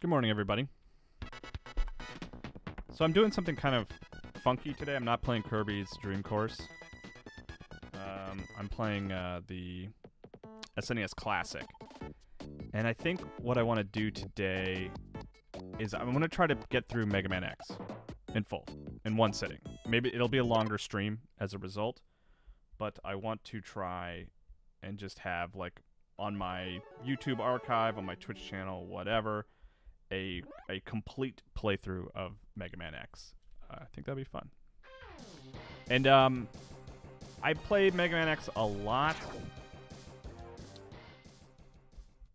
Good morning, everybody. So I'm doing something kind of funky today. I'm not playing Kirby's Dream Course. I'm playing the SNES Classic. And I think what I want to do today is I'm going to try to get through Mega Man X in full, in one sitting. Maybe it'll be a longer stream as a result, but I want to try and just have, like, on my YouTube archive, on my Twitch channel, whatever, a complete playthrough of Mega Man X. I think that'd be fun. And I played Mega Man X a lot.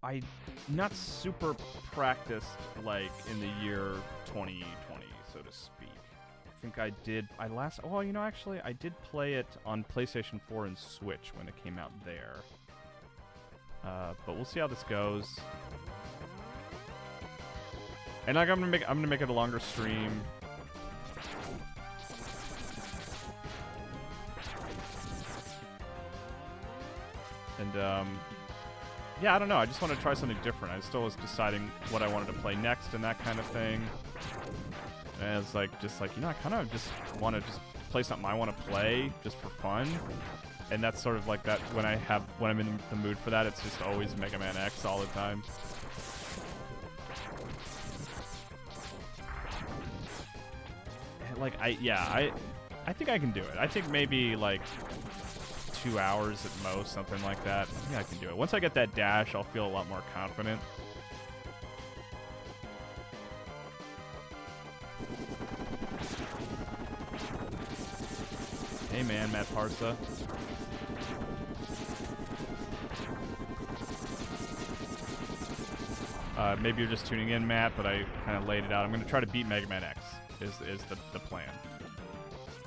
I'm not super practiced, like, in the year 2020, so to speak. I think I did, actually, I did play it on PlayStation 4 and Switch when it came out there. But we'll see how this goes. And like, I'm gonna make it a longer stream. And yeah, I don't know. I just want to try something different. I still was deciding what I wanted to play next and that kind of thing. And it's like, you know, I kind of just want to just play something I want to play just for fun. And that's sort of like that when I'm in the mood for that. It's just always Mega Man X all the time. Like, I think I can do it. I think maybe like 2 hours at most, something like that. I think I can do it. Once I get that dash, I'll feel a lot more confident. Hey man, Matt Parsa. Maybe you're just tuning in, Matt, but I kind of laid it out. I'm going to try to beat Mega Man X. Is the plan.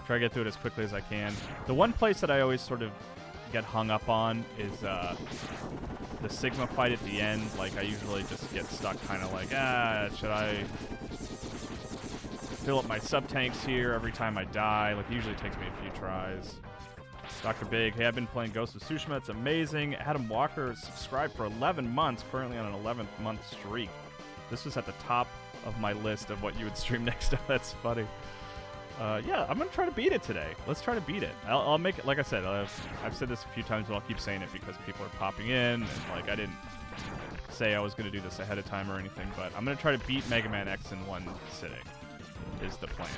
Try to get through it as quickly as I can. The one place that I always sort of get hung up on is the Sigma fight at the end. Like, I usually just get stuck kind of like, should I fill up my sub-tanks here every time I die? Like, it usually takes me a few tries. Dr. Big, hey, I've been playing Ghost of Tsushima. It's amazing. Adam Walker subscribed for 11 months, currently on an 11th month streak. This was at the top of my list of what you would stream next. That's funny. Yeah, I'm gonna try to beat it today. Let's try to beat it. I'll make it, like I said, I've said this a few times, but I'll keep saying it because people are popping in, and like I didn't say I was gonna do this ahead of time or anything, but I'm gonna try to beat Mega Man X in one sitting, is the plan.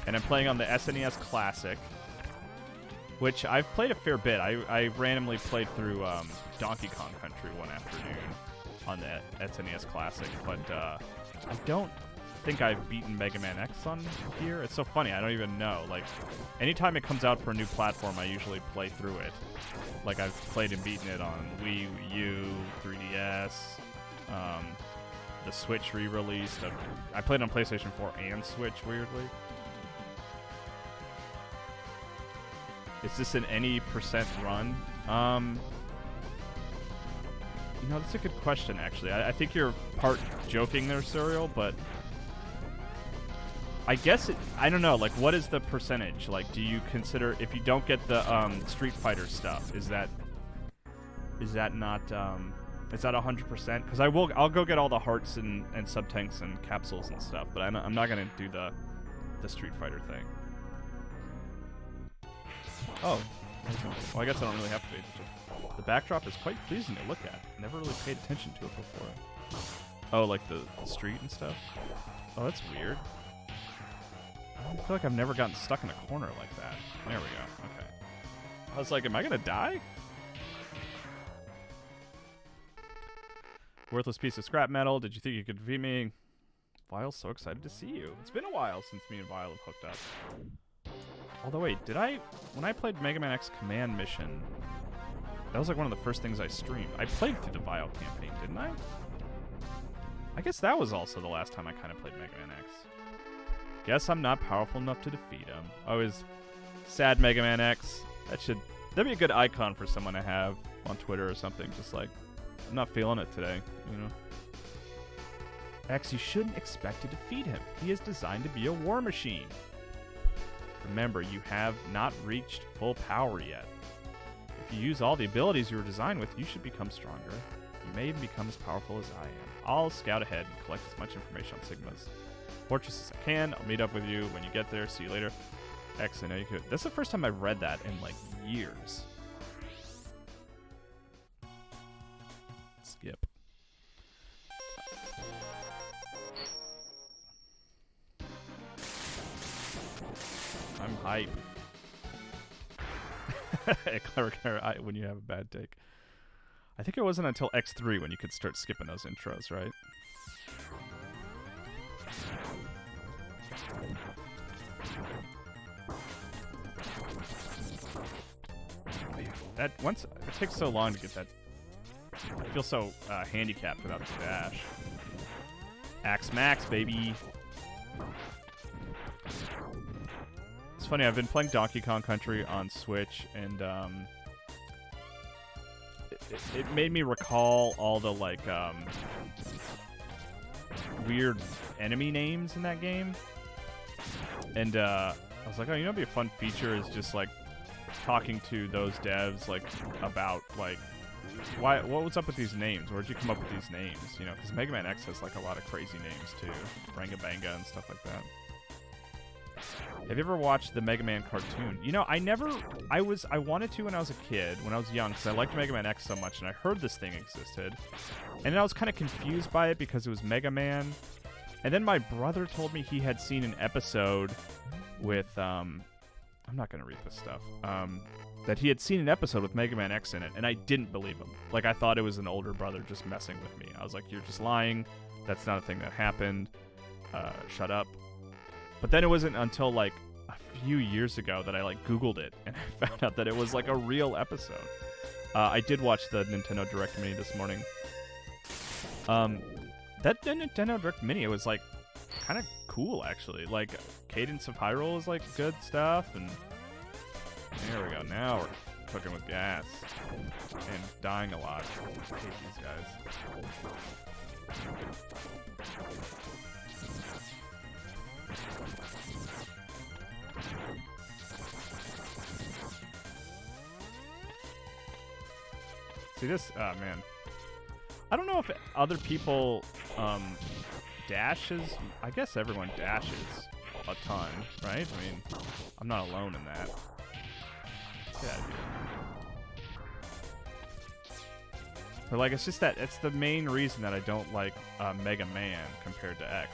And I'm playing on the SNES Classic, which I've played a fair bit. I randomly played through Donkey Kong Country one afternoon on the SNES Classic, but I don't think I've beaten Mega Man X on here. It's so funny, I don't even know. Like, anytime it comes out for a new platform, I usually play through it. Like, I've played and beaten it on Wii U, 3DS, the Switch re-release. I played it on PlayStation 4 and Switch, weirdly. Is this an any % run? You know, that's a good question, actually. I think you're part joking there, Serial, but I guess I don't know, like, what is the percentage? Like, do you consider, if you don't get the Street Fighter stuff, is that not, is that 100%? Because I'll go get all the hearts and sub-tanks and capsules and stuff, but I'm not going to do the Street Fighter thing. Oh. Well, I guess I don't really have to pay attention. The backdrop is quite pleasing to look at. Never really paid attention to it before. Oh, like the street and stuff? Oh, that's weird. I feel like I've never gotten stuck in a corner like that. There we go. Okay. I was like, am I going to die? Worthless piece of scrap metal. Did you think you could defeat me? Vile's so excited to see you. It's been a while since me and Vile have hooked up. Although, wait, when I played Mega Man X Command Mission, that was like one of the first things I streamed. I played through the Vile campaign, didn't I? I guess that was also the last time I kind of played Mega Man X. Guess I'm not powerful enough to defeat him. Always sad Mega Man X. That'd be a good icon for someone to have on Twitter or something. Just like, I'm not feeling it today, you know? X, you shouldn't expect to defeat him. He is designed to be a war machine. Remember, you have not reached full power yet. If you use all the abilities you were designed with, you should become stronger You may even become as powerful as I am. I'll scout ahead and collect as much information on Sigma's fortress as I can. I'll meet up with you when you get there. See you later. X, I know you could. That's the first time I've read that in like years. Skip. I'm hype. Clever when you have a bad take. I think it wasn't until X3 when you could start skipping those intros, right? That once it takes so long to get that. I feel so handicapped without the dash. Axe Max, baby. It's funny. I've been playing Donkey Kong Country on Switch, and it made me recall all the like weird enemy names in that game. And I was like, oh, you know, what'd be a fun feature is just like talking to those devs like about like what was up with these names? Where'd you come up with these names? You know, because Mega Man X has like a lot of crazy names too, Rangabanga and stuff like that. Have you ever watched the Mega Man cartoon? You know, I wanted to when I was a kid, when I was young, because I liked Mega Man X so much, and I heard this thing existed. And then I was kind of confused by it because it was Mega Man. And then my brother told me he had seen an episode with, I'm not going to read this stuff, that he had seen an episode with Mega Man X in it, and I didn't believe him. Like, I thought it was an older brother just messing with me. I was like, you're just lying. That's not a thing that happened. Shut up. But then it wasn't until like a few years ago that I like Googled it and I found out that it was like a real episode. I did watch the Nintendo Direct Mini this morning. That Nintendo Direct Mini, it was like kind of cool actually. Like Cadence of Hyrule is like good stuff, and there we go. Now we're cooking with gas and dying a lot. I hate these guys. See this? Oh, man. I don't know if other people dashes. I guess everyone dashes a ton, right? I mean, I'm not alone in that. Get out of here. But like, it's just that it's the main reason that I don't like Mega Man compared to X.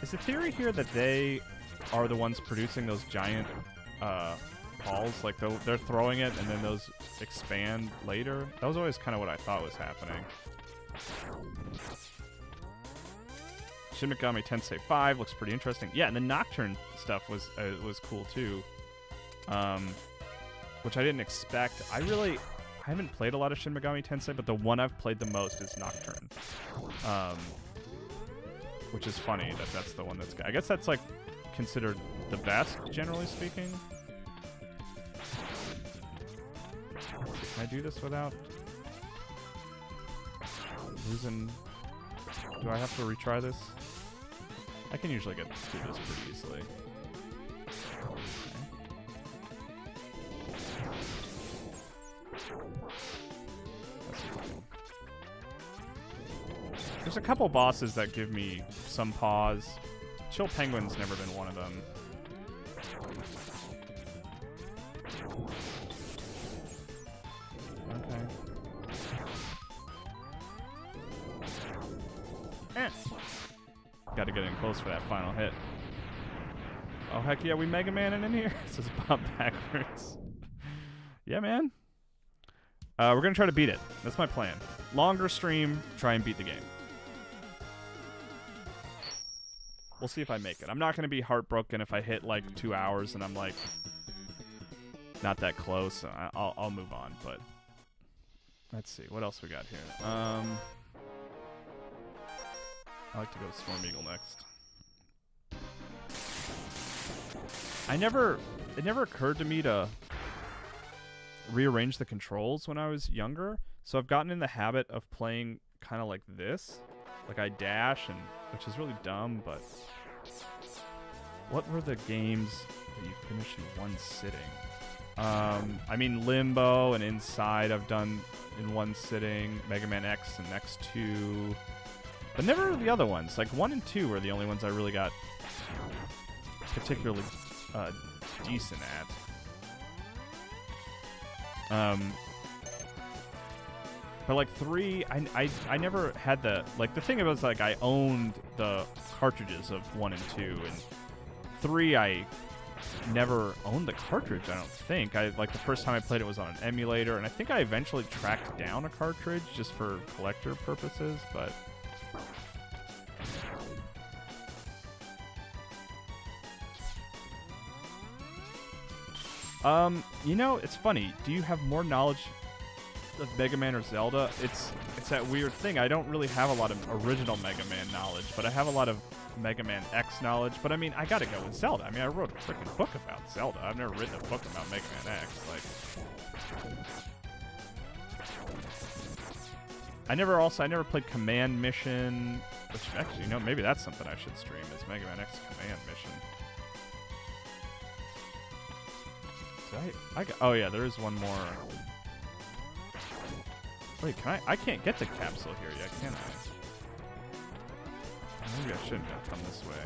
Is the theory here that they are the ones producing those giant balls? Like they're throwing it and then those expand later? That was always kind of what I thought was happening. Shin Megami Tensei 5 looks pretty interesting. Yeah, and the Nocturne stuff was cool too. Which I didn't expect. I haven't played a lot of Shin Megami Tensei, but the one I've played the most is Nocturne. Which is funny that that's the one that's... I guess that's, like, considered the best, generally speaking. Can I do this without losing... Do I have to retry this? I can usually get through this pretty easily. There's a couple bosses that give me some pause. Chill Penguin's never been one of them. Okay. Got to get in close for that final hit. Oh, heck yeah, we Mega Man in here? This is Bob backwards. Yeah, man. We're going to try to beat it. That's my plan. Longer stream, try and beat the game. We'll see if I make it. I'm not going to be heartbroken if I hit like 2 hours and I'm like not that close. I'll move on, but let's see. What else we got here? I like to go to Storm Eagle next. It never occurred to me to rearrange the controls when I was younger, so I've gotten in the habit of playing kind of like this. Like I dash, and which is really dumb, but what were the games that you finish in one sitting? I mean, Limbo and Inside I've done in one sitting. Mega Man X and X2. But never the other ones. Like 1 and 2 were the only ones I really got particularly decent at. But like 3, I never had the, like, the thing was, like, I owned the cartridges of 1 and 2, and 3 I never owned the cartridge, I don't think. Like, the first time I played it was on an emulator, and I think I eventually tracked down a cartridge just for collector purposes, but you know, it's funny. Do you have more knowledge of Mega Man or Zelda? It's that weird thing. I don't really have a lot of original Mega Man knowledge, but I have a lot of Mega Man X knowledge. But I mean, I gotta go with Zelda. I mean, I wrote a freaking book about Zelda. I've never written a book about Mega Man X. Like, I never played Command Mission, which actually, you know, maybe that's something I should stream, is Mega Man X Command Mission. Oh yeah, there is one more. Wait, I can't get the capsule here yet, can I? Maybe I shouldn't have come this way.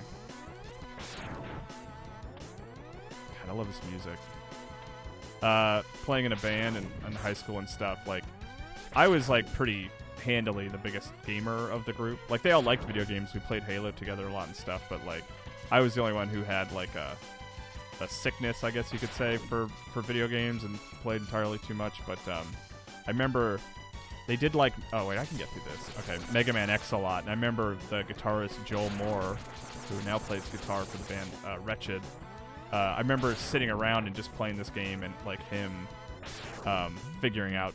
God, I love this music. Playing in a band in high school and stuff, like, I was, like, pretty handily the biggest gamer of the group. Like, they all liked video games. We played Halo together a lot and stuff, but, like, I was the only one who had, like, a sickness, I guess you could say, for video games and played entirely too much. But I remember they did, like, oh wait, I can get through this. Okay, Mega Man X a lot. And I remember the guitarist Joel Moore, who now plays guitar for the band Wretched. I remember sitting around and just playing this game, and like him figuring out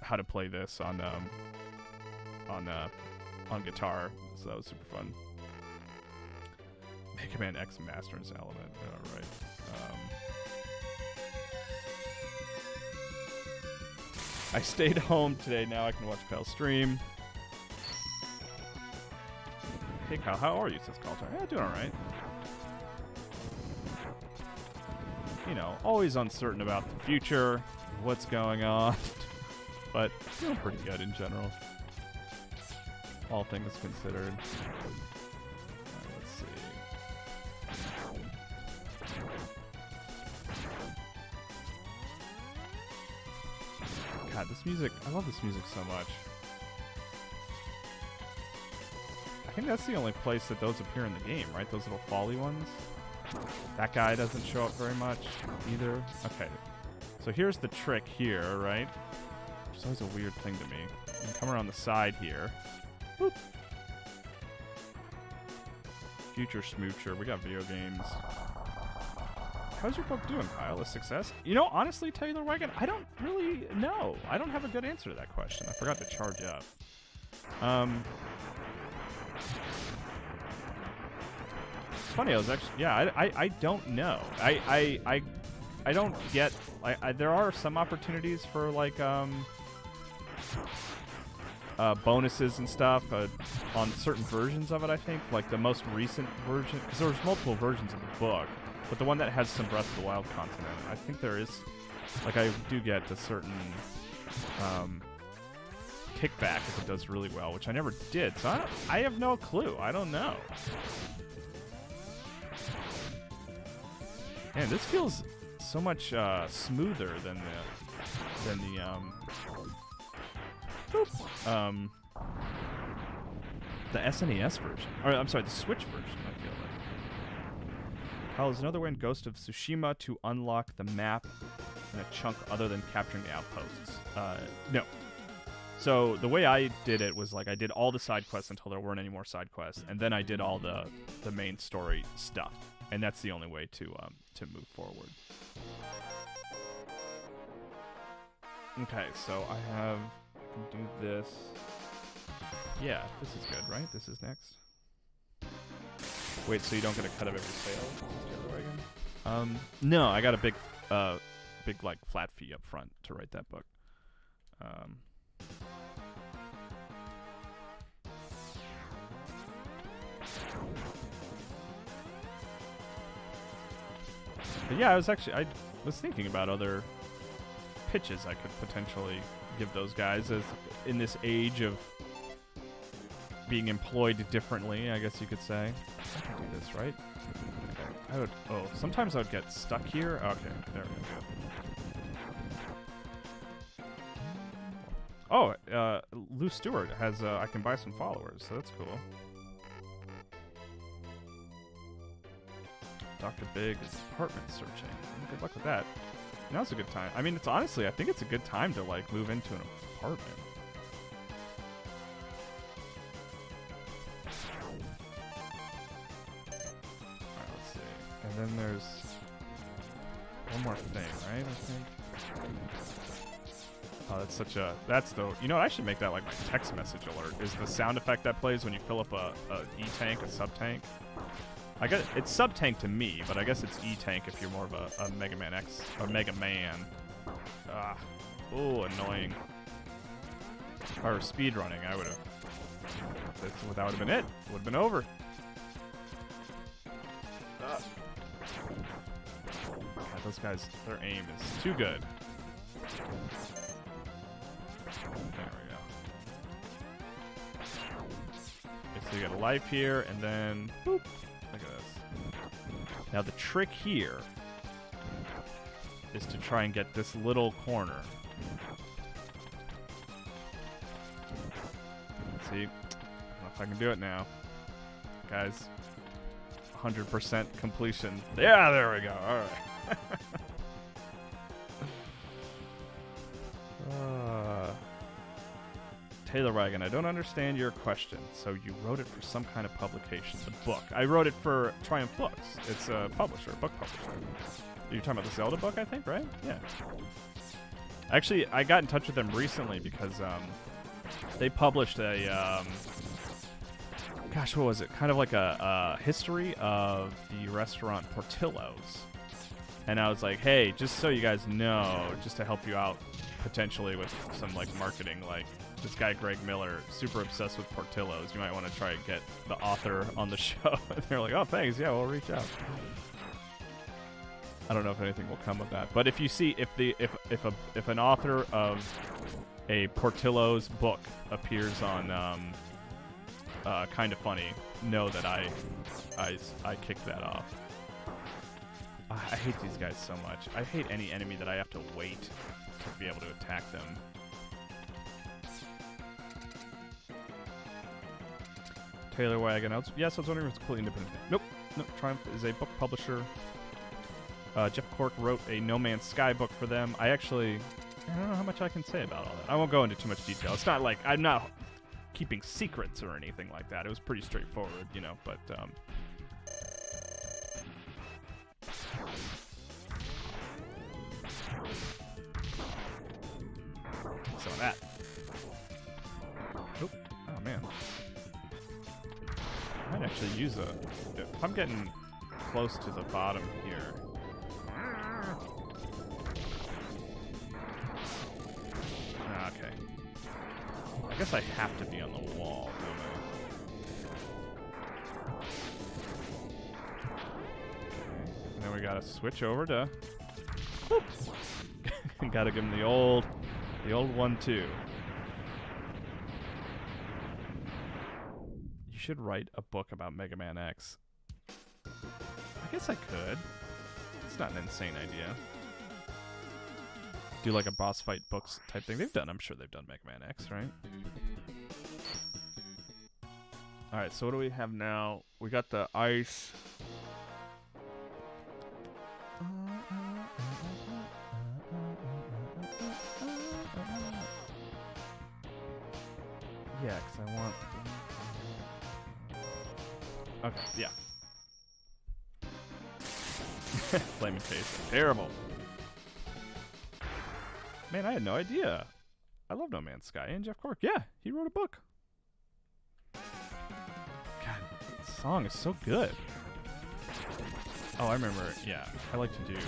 how to play this on guitar. So that was super fun. Mega Man X Masters Element. Alright. I stayed home today. Now I can watch Kyle stream. Hey Kyle, how are you? Says Caltar. Yeah, doing alright. You know, always uncertain about the future, what's going on, but doing pretty good in general. All things considered. Let's see. God, this music, I love this music so much. I think that's the only place that those appear in the game, right? Those little folly ones. That guy doesn't show up very much either. Okay. So here's the trick here, right? Which is always a weird thing to me. You can come around the side here. Boop. Future Smoocher. We got video games. How's your book doing, Kyle? A success? You know, honestly, Taylor Wagon, I don't really know. I don't have a good answer to that question. I forgot to charge up. It's funny, I was actually... Yeah, I don't know. I don't get... there are some opportunities for, like, bonuses and stuff on certain versions of it, I think. Like, the most recent version... Because there was multiple versions of the book. But the one that has some Breath of the Wild content in it, I think there is, like, I do get a certain kickback if it does really well, which I never did. So I have no clue. I don't know. Man, this feels so much smoother than the SNES version, or I'm sorry, the Switch version. I feel like. Kyle, is another way in Ghost of Tsushima to unlock the map in a chunk other than capturing the outposts? No. So the way I did it was, like, I did all the side quests until there weren't any more side quests, and then I did all the main story stuff, and that's the only way to move forward. Okay, so I can do this. Yeah, this is good, right? This is next. Wait, so you don't get a cut of every sale? No, I got a big like flat fee up front to write that book. But yeah, I was thinking about other pitches I could potentially give those guys as in this age of being employed differently, I guess you could say. I can do this, right? Okay. Sometimes I would get stuck here. Okay, there we go. Oh, Lou Stewart has, I can buy some followers, so that's cool. Dr. Big is apartment searching. Good luck with that. Now's a good time. I mean, I think it's a good time to, like, move into an apartment. Alright, let's see. And then there's one more thing, right? I think. Oh, that's you know what? I should make that like my text message alert. Is the sound effect that plays when you fill up a E-tank, a sub-tank? I guess it's sub-tank to me, but I guess it's E-tank if you're more of a Mega Man X or Mega Man. Oh, annoying. If I were speedrunning, I would have. That would have been it. Would have been over. God, those guys, their aim is too good. There we go. Okay, so you got a life here, and then boop. Look at this. Now the trick here is to try and get this little corner. Let's see. I don't know if I can do it now. Guys, 100% completion. Yeah, there we go. All right. Taylor Wagon, I don't understand your question. So you wrote it for some kind of publication, the book. I wrote it for Triumph Books. It's a publisher, a book publisher. You're talking about the Zelda book, I think, right? Yeah. Actually, I got in touch with them recently because they published a, gosh, what was it? Kind of like a history of the restaurant Portillo's. And I was like, hey, just so you guys know, just to help you out potentially with some like marketing, like this guy Greg Miller, super obsessed with Portillo's. You might want to try and get the author on the show. And they're like, oh, thanks. Yeah, we'll reach out. I don't know if anything will come of that, but if you see if an author of a Portillo's book appears on Kind of Funny, know that I kicked that off. I hate these guys so much. I hate any enemy that I have to wait to be able to attack them. Taylor Wagon. Yes, I was wondering if it's completely independent. Nope. Triumph is a book publisher. Jeff Cork wrote a No Man's Sky book for them. I don't know how much I can say about all that. I won't go into too much detail. It's not like I'm not keeping secrets or anything like that. It was pretty straightforward, you know, but some of that. Oop. Oh man. I might actually use if I'm getting close to the bottom here. Okay. I guess I have to be on the wall, don't I? Okay. And then we gotta switch over to. Gotta give him the old 1-2. You should write a book about Mega Man X. I guess I could. It's not an insane idea. Do like a boss fight books type thing. I'm sure they've done Mega Man X, right? Alright, so what do we have now? We got the ice. Yeah, because I want... Okay, yeah. Flaming face. Terrible. Man, I had no idea. I love No Man's Sky. And Jeff Cork. Yeah, he wrote a book. God, that song is so good. Oh, I remember. Yeah, I like to do...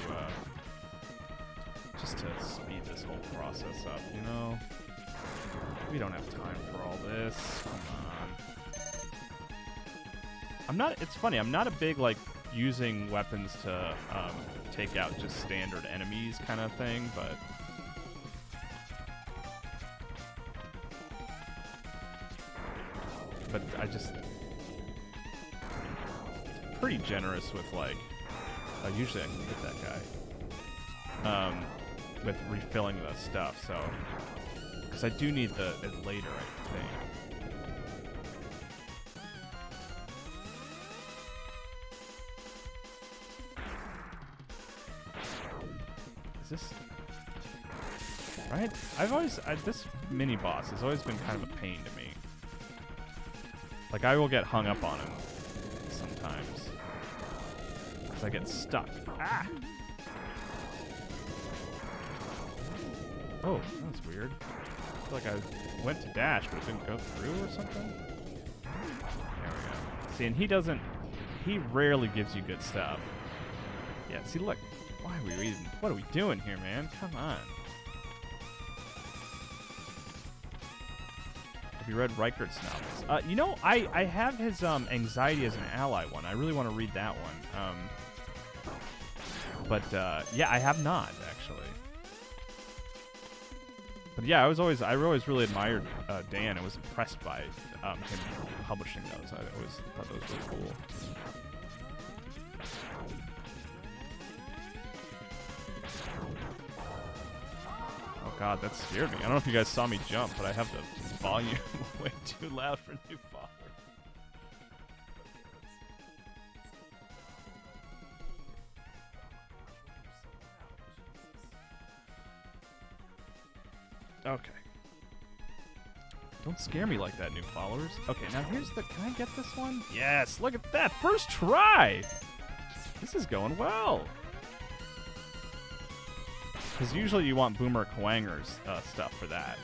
just to speed this whole process up, you know? We don't have time for all this. Come on. It's funny, I'm not a big, like, using weapons to take out just standard enemies kind of thing, but I just pretty generous with like usually I can hit that guy with refilling the stuff, so because I do need it later, I think. Is this right? This mini boss has always been kind of a pain to me. Like I will get hung up on him sometimes because I get stuck. Ah! Oh, that's weird. I feel like I went to dash, but it didn't go through or something. There we go. See, and he rarely gives you good stuff. Yeah, see, look. What are we doing here, man? Come on. Have you read Reichert's novels? You know, I have his Anxiety as an Ally one. I really want to read that one. But yeah, I have not, actually. But yeah, I always really admired Dan. I was impressed by him publishing those. I always thought those were really cool. Oh god, that scared me. I don't know if you guys saw me jump, but I have the volume way too loud for new father. Okay. Don't scare me like that, new followers. Okay, now here's the... Can I get this one? Yes, look at that. First try. This is going well. Because usually you want Boomer Kwanger's stuff for that.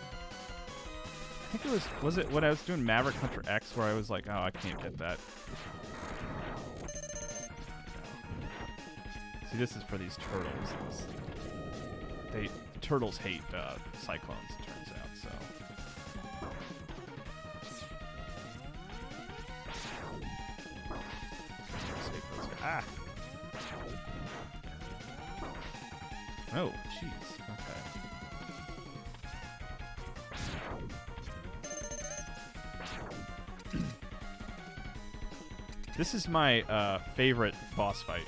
I think it was it when I was doing Maverick Hunter X where I was like, oh, I can't get that. See, this is for these turtles. Turtles hate cyclones, it turns out, so. Ah! Oh, jeez. Okay. This is my favorite boss fight.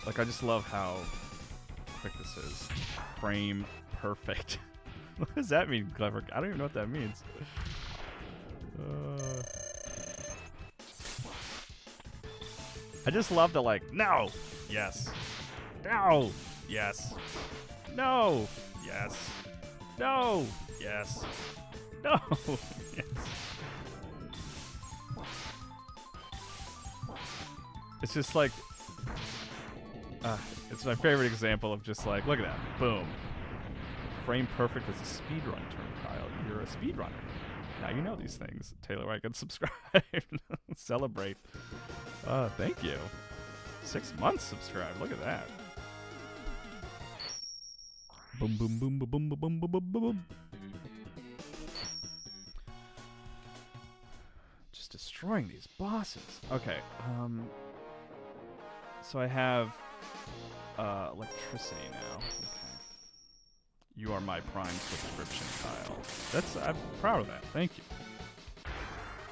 Like, I just love how quick this is. Frame perfect. What does that mean, Clever? I don't even know what that means. I just love the like, no, yes, no, yes, no, yes, no, yes, no, yes. It's just like, it's my favorite example of just like, look at that, boom. Frame perfect as a speedrun term, Kyle. You're a speedrunner. Now you know these things. Taylor White, subscribe. Celebrate. Thank you. 6 months subscribed. Look at that. Boom, boom, boom, boom, boom, boom, boom, boom, boom. Just destroying these bosses. Okay. So I have electricity now. Okay. You are my Prime subscription, Kyle. I'm proud of that. Thank you.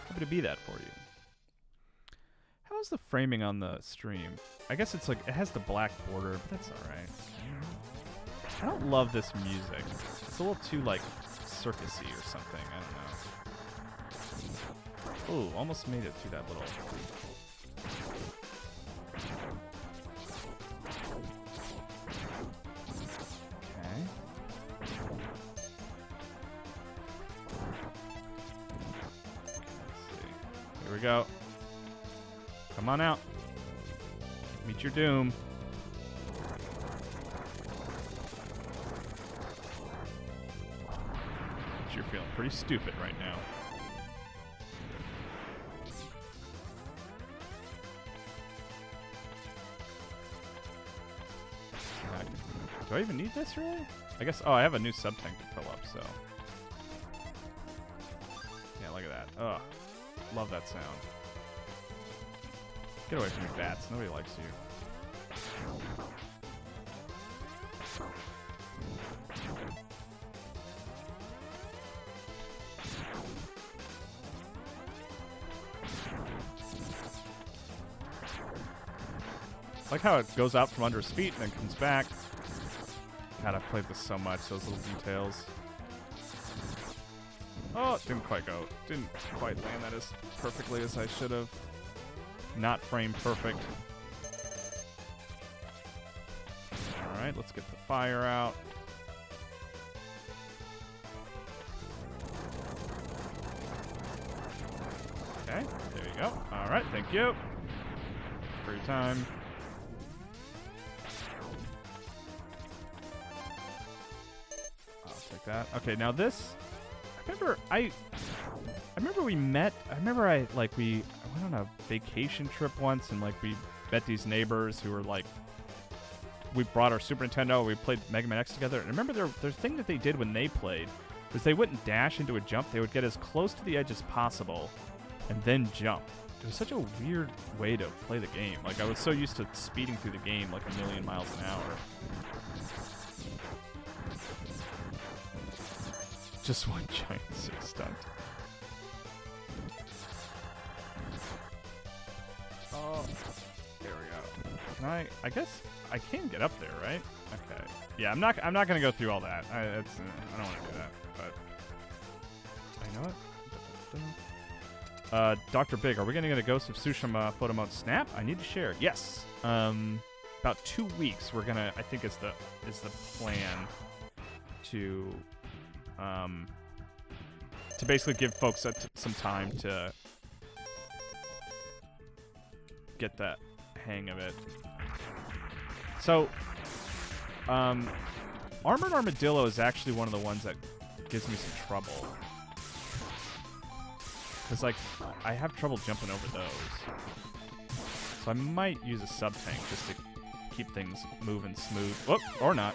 Happy to be that for you. How's the framing on the stream? I guess it's like, it has the black border, but that's alright. I don't love this music. It's a little too, like, circusy or something. I don't know. Ooh, almost made it through that little... Here we go. Come on out. Meet your doom. You're feeling pretty stupid right now. Do I even need this, really? I guess... Oh, I have a new sub-tank to fill up, so... Yeah, look at that. Ugh. Love that sound. Get away from me, bats. Nobody likes you. I like how it goes out from under his feet and then comes back. God, I've played this so much, those little details. Oh, it didn't quite go. Didn't quite land that as perfectly as I should have. Not frame perfect. Alright, let's get the fire out. Okay, there you go. Alright, thank you for your time. I'll take that. Okay, now this... I remember we met. I remember I went on a vacation trip once, and like we met these neighbors who were like, we brought our Super Nintendo. We played Mega Man X together. And I remember their thing that they did when they played was they wouldn't dash into a jump. They would get as close to the edge as possible, and then jump. It was such a weird way to play the game. Like I was so used to speeding through the game like 1,000,000 miles an hour. Just one giant six stunt. Oh, there we go. Can I guess I can get up there, right? Okay. Yeah, I'm not gonna go through all that. I don't want to do that. But you know what? Dr. Big, are we gonna get a Ghost of Tsushima photo mode snap? I need to share. Yes. About 2 weeks. We're gonna. I think is the plan to basically give folks some time to get that hang of it. So, Armored Armadillo is actually one of the ones that gives me some trouble. Because, like, I have trouble jumping over those. So I might use a sub-tank just to keep things moving smooth. Whoop, or not.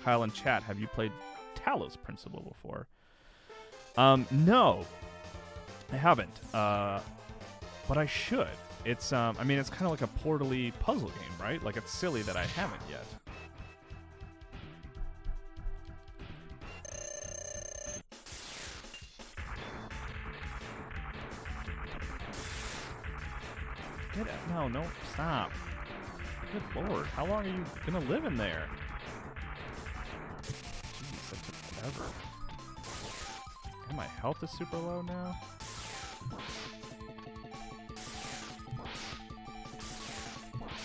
Kyle in chat, have you played Talos Principle before? No, I haven't. But I should. It's I mean, it's kind of like a portally puzzle game, right? Like it's silly that I haven't yet. Get it? No, stop. Good lord, how long are you gonna live in there? Jeez, that took forever. And my health is super low now.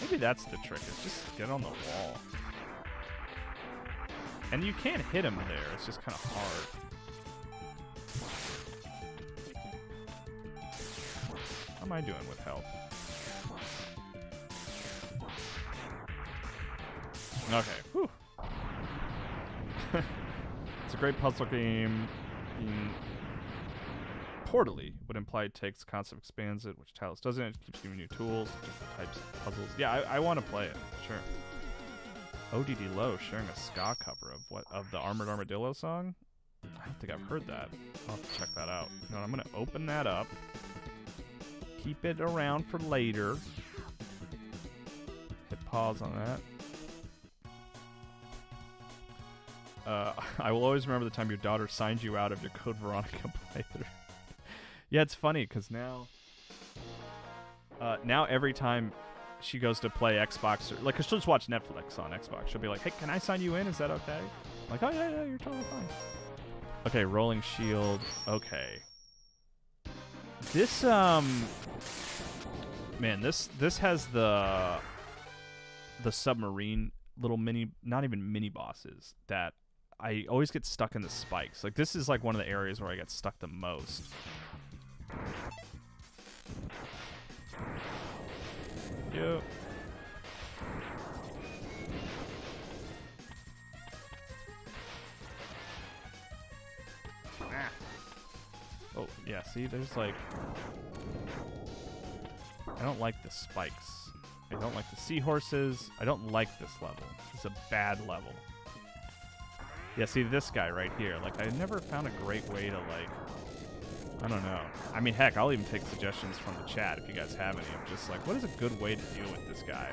Maybe that's the trick, is just get on the wall. And you can't hit him there, it's just kind of hard. How am I doing with health? Okay, whew. It's a great puzzle game. Being portally would imply it takes concept, expands it, which Talos doesn't. It keeps giving you tools, different types of puzzles. Yeah, I want to play it, sure. ODD Low sharing a ska cover of the Armored Armadillo song. I don't think I've heard that. I'll have to check that out. You know, I'm gonna open that up. Keep it around for later. Hit pause on that. I will always remember the time your daughter signed you out of your Code Veronica playthrough. Yeah, it's funny because now every time she goes to play Xbox, or like, 'cause she'll just watch Netflix on Xbox. She'll be like, "Hey, can I sign you in? Is that okay?" I'm like, "Oh yeah, you're totally fine." Okay, rolling shield. Okay. This man, this has the submarine little mini, not even mini bosses that I always get stuck in the spikes. Like this is like one of the areas where I get stuck the most. Yep. Ah. Oh, yeah, see, there's like... I don't like the spikes. I don't like the seahorses. I don't like this level. It's a bad level. Yeah, see, this guy right here. Like, I never found a great way to, like, I don't know. I mean, heck, I'll even take suggestions from the chat if you guys have any. I'm just like, what is a good way to deal with this guy?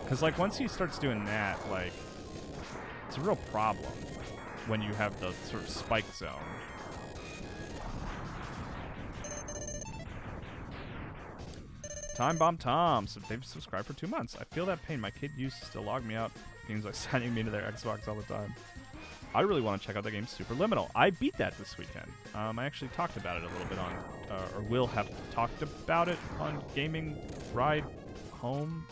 Because, like, once he starts doing that, like, it's a real problem when you have the sort of spike zone. Time Bomb Tom, so they've subscribed for 2 months. I feel that pain. My kid used to log me out games by signing me into their Xbox all the time. I really want to check out the game Superliminal. I beat that this weekend. I actually talked about it a little bit on, or will have talked about it on Gaming Ride Home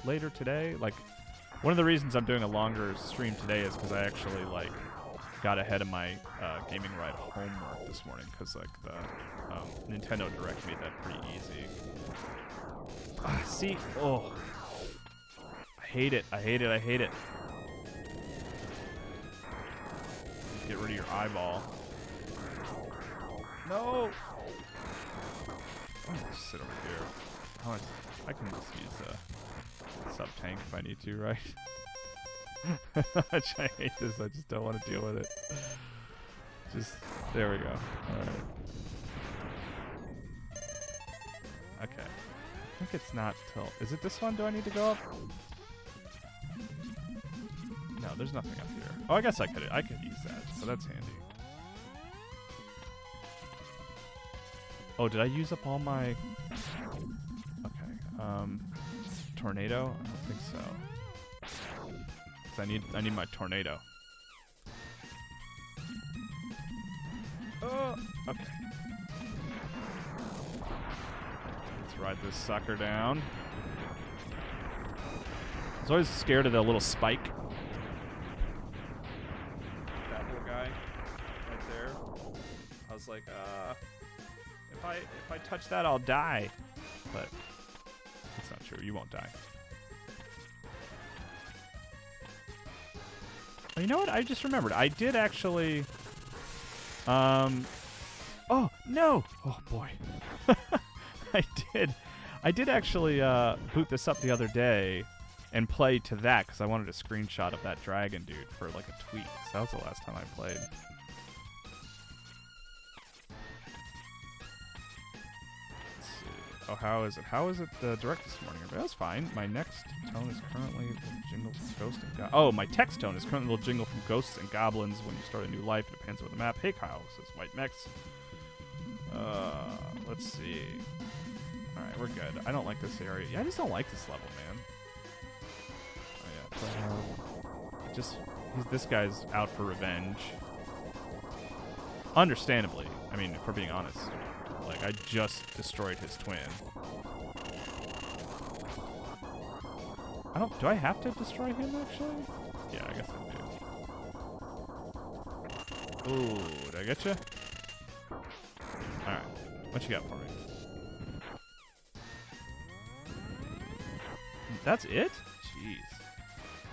later today. Like, one of the reasons I'm doing a longer stream today is because I actually, like, got ahead of my Gaming Ride homework this morning because, like, the Nintendo Direct made that pretty easy. See? Oh. I hate it. I hate it. I hate it. Get rid of your eyeball. No! I'm gonna just sit over here. Oh, I can just use a sub-tank if I need to, right? I hate this. I just don't want to deal with it. Just, there we go. Alright. Okay. I think it's not till... Is it this one? Do I need to go up? No, there's nothing up here. Oh, I guess I could use that, so that's handy. Oh, did I use up all my... Okay, tornado? I don't think so. 'Cause I need my tornado. Oh, okay. Let's ride this sucker down. I was always scared of the little spike. That little guy right there. I was like, if I touch that, I'll die. But that's not true. You won't die. Oh, you know what? I just remembered. I did actually. Oh no! Oh boy. I did actually boot this up the other day and play to that because I wanted a screenshot of that dragon dude for like a tweet. So that was the last time I played. Let's see. Oh, how is it? How is it direct this morning? That's fine. My next tone is currently jingle from Ghosts and Oh, my text tone is currently a little jingle from Ghosts and Goblins when you start a new life. It depends on the map. Hey Kyle, says White Mex. Let's see. Alright, we're good. I don't like this area. Yeah, I just don't like this level, man. Oh, yeah. This guy's out for revenge. Understandably. I mean, if we're being honest. Like, I just destroyed his twin. Do I have to destroy him, actually? Yeah, I guess I do. Ooh, did I get you? Alright. What you got for me? That's it? Jeez.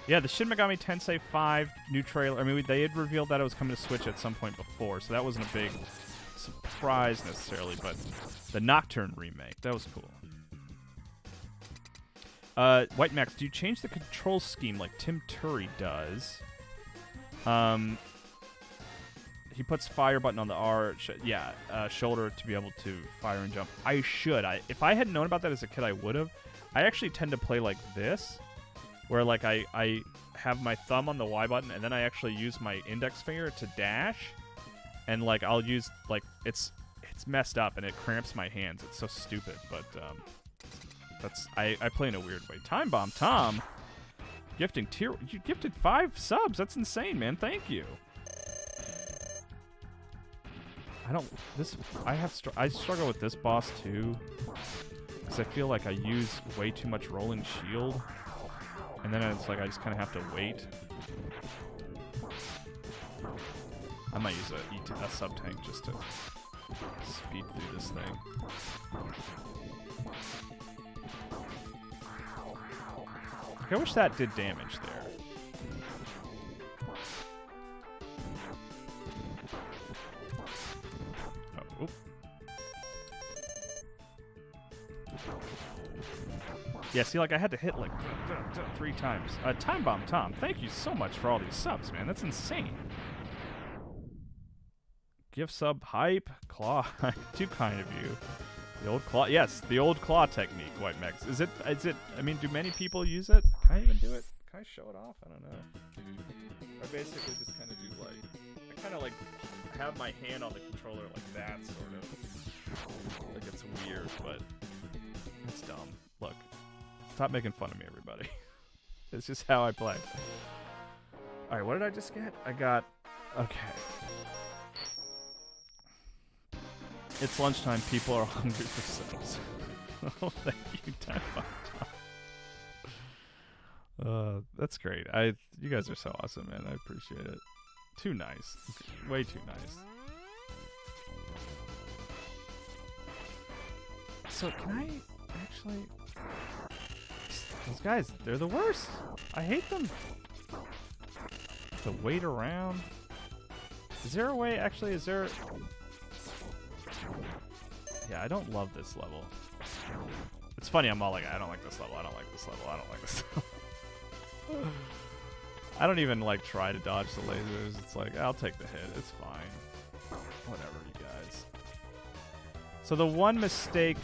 Yeah, the Shin Megami Tensei 5 new trailer. I mean, they had revealed that it was coming to Switch at some point before, so that wasn't a big surprise necessarily, but the Nocturne remake, that was cool. White Max, do you change the control scheme like Tim Turi does? He puts fire button on the R, shoulder to be able to fire and jump. I should. If I had known about that as a kid, I would have. I actually tend to play like this, where like I have my thumb on the Y button, and then I actually use my index finger to dash, and like I'll use like it's messed up and it cramps my hands. It's so stupid, but I play in a weird way. Time Bomb Tom, you gifted 5 subs. That's insane, man. Thank you. I struggle with this boss too, because I feel like I use way too much rolling shield, and then it's like I just kind of have to wait. I might use a sub-tank just to speed through this thing. I wish that did damage there. Oh, oop. Yeah, see, like I had to hit like 3 times. Time Bomb Tom, thank you so much for all these subs, man. That's insane. Gift sub hype. Claw. Too kind of you. The old claw. Yes, the old claw technique, White Mex. Is it, I mean, do many people use it? Can I even do it? Can I show it off? I don't know. I basically just kind of do like, I kind of like have my hand on the controller like that, sort of. Like it's weird, but it's dumb. Look, stop making fun of me, everybody. It's just how I play. Alright, what did I just get? I got, okay. It's lunchtime, people are hungry for subs. Oh, thank you, Time Bomb. That's great. You guys are so awesome, man. I appreciate it. Too nice. Way too nice. So, can I actually... Those guys, they're the worst. I hate them. To wait around. Is there a way, actually, is there... Yeah, I don't love this level. It's funny, I'm all like, I don't like this level, I don't like this level, I don't like this level. I don't even, like, try to dodge the lasers. It's like, I'll take the hit, it's fine. Whatever, you guys. So the one mistake,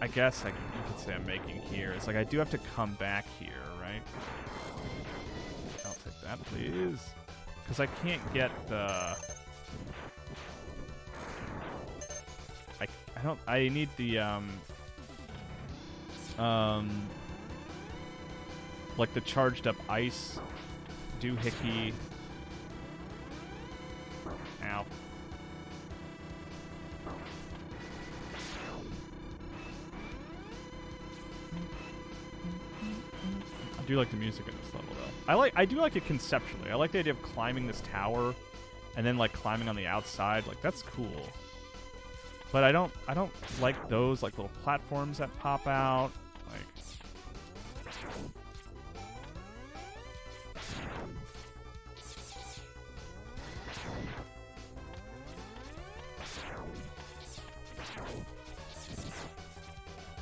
I guess you could say I'm making here is, like, I do have to come back here, right? I'll take that, please. Because I can't get the... I need the, like the charged up ice doohickey. Ow. I do like the music in this level, though. I do like it conceptually. I like the idea of climbing this tower and then, like, climbing on the outside. Like, that's cool. But I don't like those, like, little platforms that pop out. Like,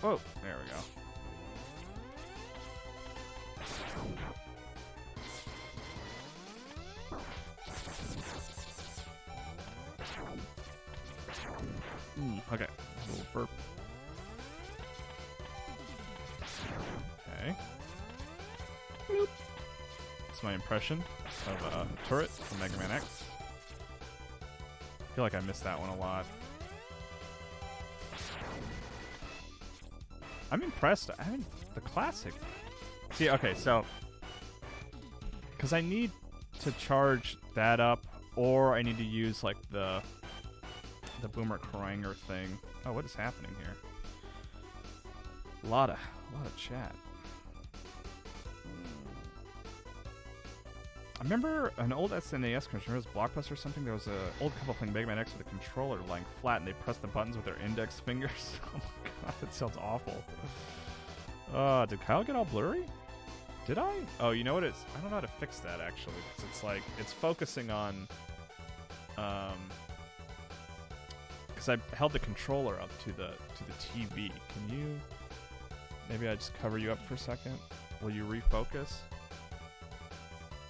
whoa, there we go. Okay, a little burp. Okay. Bloop. That's my impression of a turret from Mega Man X. I feel like I missed that one a lot. I'm impressed. I haven't... The classic. See, okay, so... Because I need to charge that up, or I need to use, like, the Boomer Kranger thing. Oh, what is happening here? A lot of chat. I remember an old SNES controller, it was Blockbuster or something. There was an old couple playing Mega Man X with a controller lying flat, and they pressed the buttons with their index fingers. Oh my god, that sounds awful. Did Kyle get all blurry? Did I? Oh, you know what it is? I don't know how to fix that, actually. Because it's like, it's focusing on... Because I held the controller up to the TV. Can you... Maybe I just cover you up for a second? Will you refocus?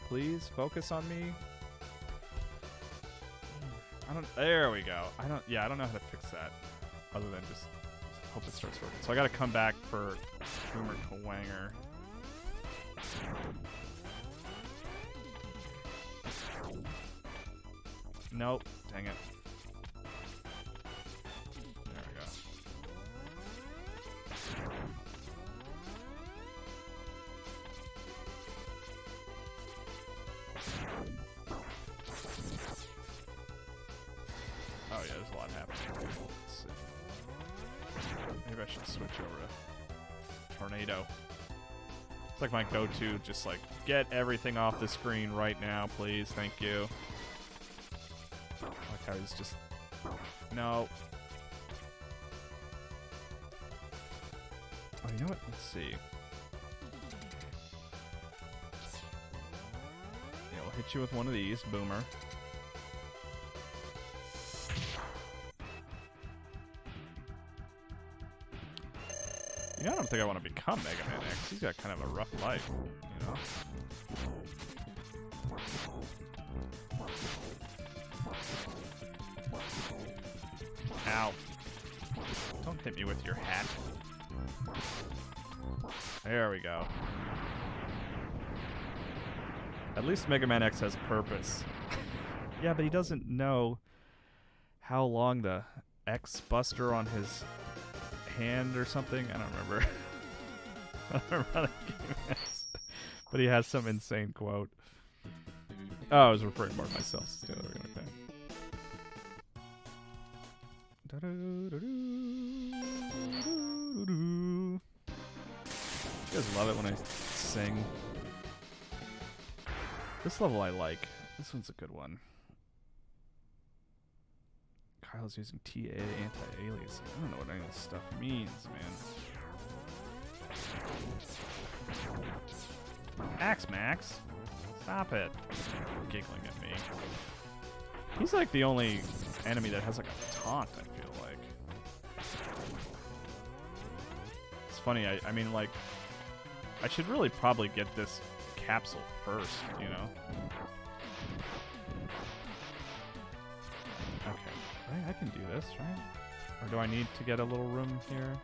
Please, focus on me. There we go. I don't know how to fix that. Other than just hope it starts working. So I gotta come back for Boomer Kawanger. Nope. Dang it. There we go. Oh yeah, there's a lot happening. Let's see. Maybe I should switch over to Tornado. It's like my go-to, just like, get everything off the screen right now, please. Thank you. Like how he's just... No. Oh, you know what? Let's see. Yeah, we'll hit you with one of these, Boomer. You know, I don't think I want to become Mega Man X. He's got kind of a rough life, you know? Ow. Don't hit me with your hat. There we go. At least Mega Man X has purpose. Yeah, but he doesn't know how long the X Buster on his hand or something. I don't remember. I don't remember how the game is. But he has some insane quote. Oh, I was referring more to myself. Okay. You guys love it when I sing. This level I like. This one's a good one. Kyle's using TA anti-aliasing. I don't know what any of this stuff means, man. Axe Max. Stop it. Giggling at me. He's like the only enemy that has like a taunt, I feel like. It's funny, I mean like, I should really probably get this capsule first, you know? Okay, right, I can do this, right? Or do I need to get a little room here?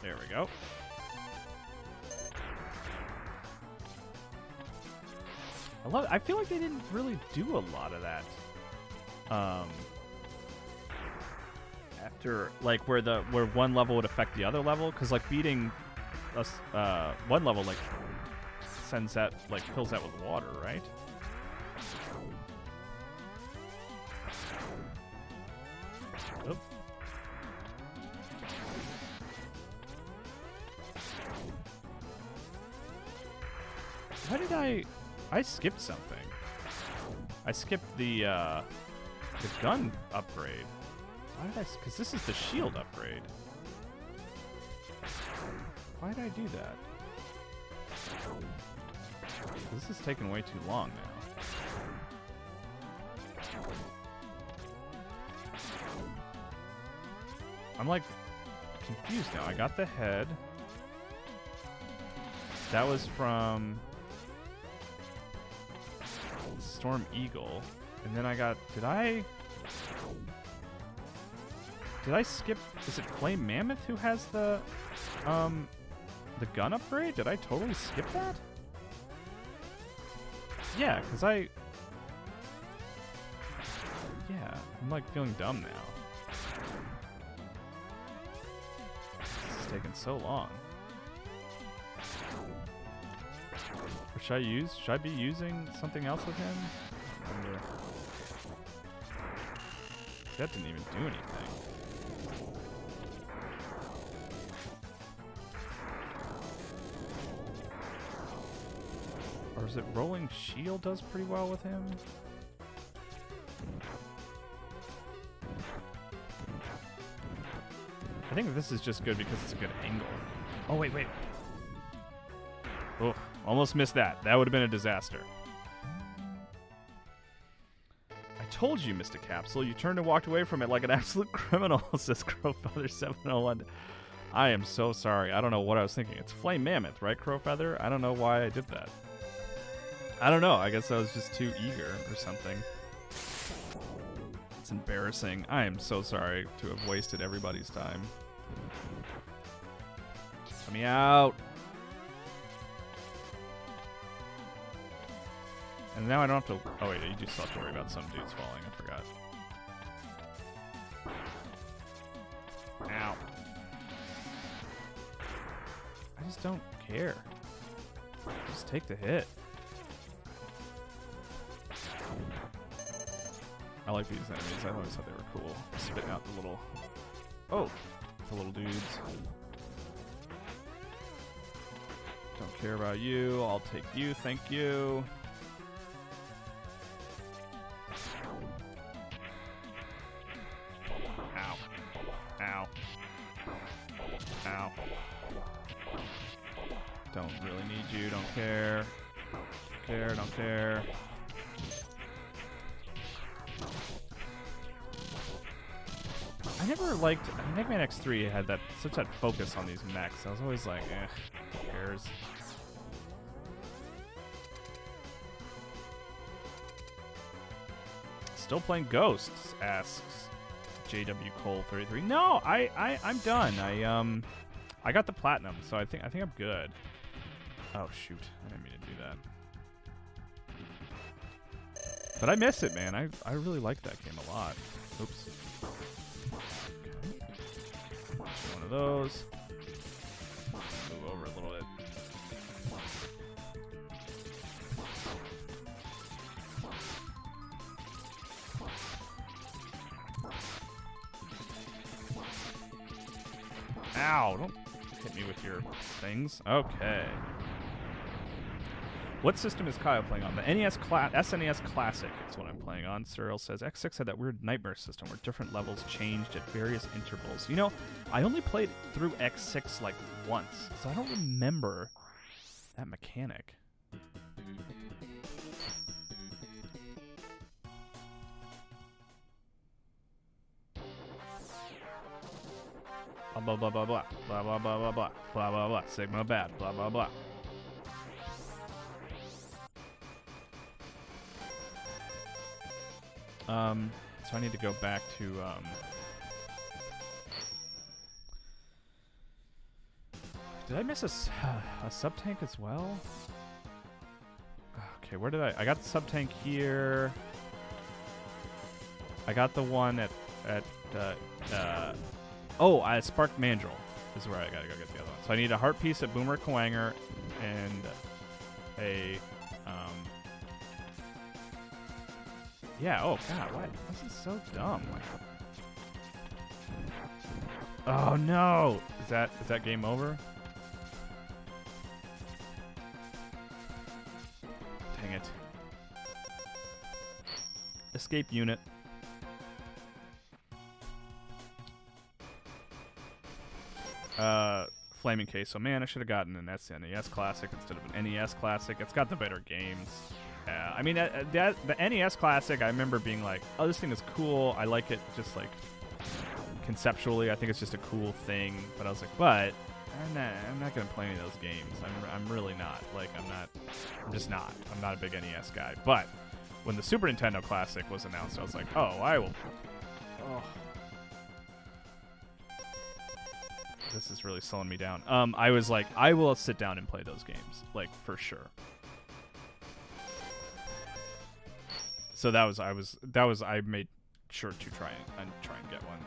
There we go. I love it. I feel like they didn't really do a lot of that. After like where one level would affect the other level, because like beating us one level like sends that like fills that with water, right? Oop. Why did I skipped something? I skipped the gun upgrade. Why did I? Because this is the shield upgrade. Why did I do that? This is taking way too long now. I'm like confused now. I got the head. That was from Storm Eagle, and then I got. Did I skip? Is it Flame Mammoth who has the gun upgrade? Did I totally skip that? Yeah, because I'm like feeling dumb now. This is taking so long. Or should I be using something else with him? I wonder. That didn't even do anything. Or is it Rolling Shield does pretty well with him? I think this is just good because it's a good angle. Oh, wait. Oh, almost missed that. That would have been a disaster. I told you, Mr. Capsule. You turned and walked away from it like an absolute criminal, says Crowfeather701. I am so sorry. I don't know what I was thinking. It's Flame Mammoth, right, Crowfeather? I don't know why I did that. I don't know. I guess I was just too eager or something. It's embarrassing. I am so sorry to have wasted everybody's time. Let me out. And now I don't have to... Oh, wait. You do still have to worry about some dudes falling. I forgot. Ow. I just don't care. Just take the hit. I like these enemies. I always thought they were cool. Spitting out the little... Oh! The little dudes. Don't care about you. I'll take you. Thank you. Ow. Ow. Ow. Don't really need you. Don't care. Don't care. I never liked Mega Man X3 had such that focus on these mechs. I was always like, who cares? Still playing Ghosts, asks JW Cole 33. No, I'm done. I got the platinum, so I think I'm good. Oh shoot, I didn't mean to do that. But I miss it, man. I really like that game a lot. Oops. Okay. One of those. Move over a little bit. Ow, don't hit me with your things. Okay. What system is Kyle playing on? The SNES Classic is what I'm playing on. Cyril says, X6 had that weird nightmare system where different levels changed at various intervals. You know, I only played through X6 like once, so I don't remember that mechanic. Blah blah blah blah blah blah blah blah blah blah blah blah. Sigma bad. Blah blah blah. So I need to go back to did I miss a sub-tank as well? Okay, where did I got the sub-tank here. I got the one at Spark Mandrill is where I gotta go get the other one. So I need a heart piece at Boomer Kawanger and a yeah, oh god, what? This is so dumb. Oh no! Is that game over? Dang it. Escape unit. Flaming case. So man, I should have gotten an SNES Classic instead of an NES Classic. It's got the better games. I mean, the NES Classic, I remember being like, oh, this thing is cool. I like it just like conceptually. I think it's just a cool thing. But I was like, but I'm not going to play any of those games. I'm really not. Like, I'm just not. I'm not a big NES guy. But when the Super Nintendo Classic was announced, I was like, oh, I will. Oh. This is really slowing me down. I was like, I will sit down and play those games, like, for sure. So I made sure to try and get one.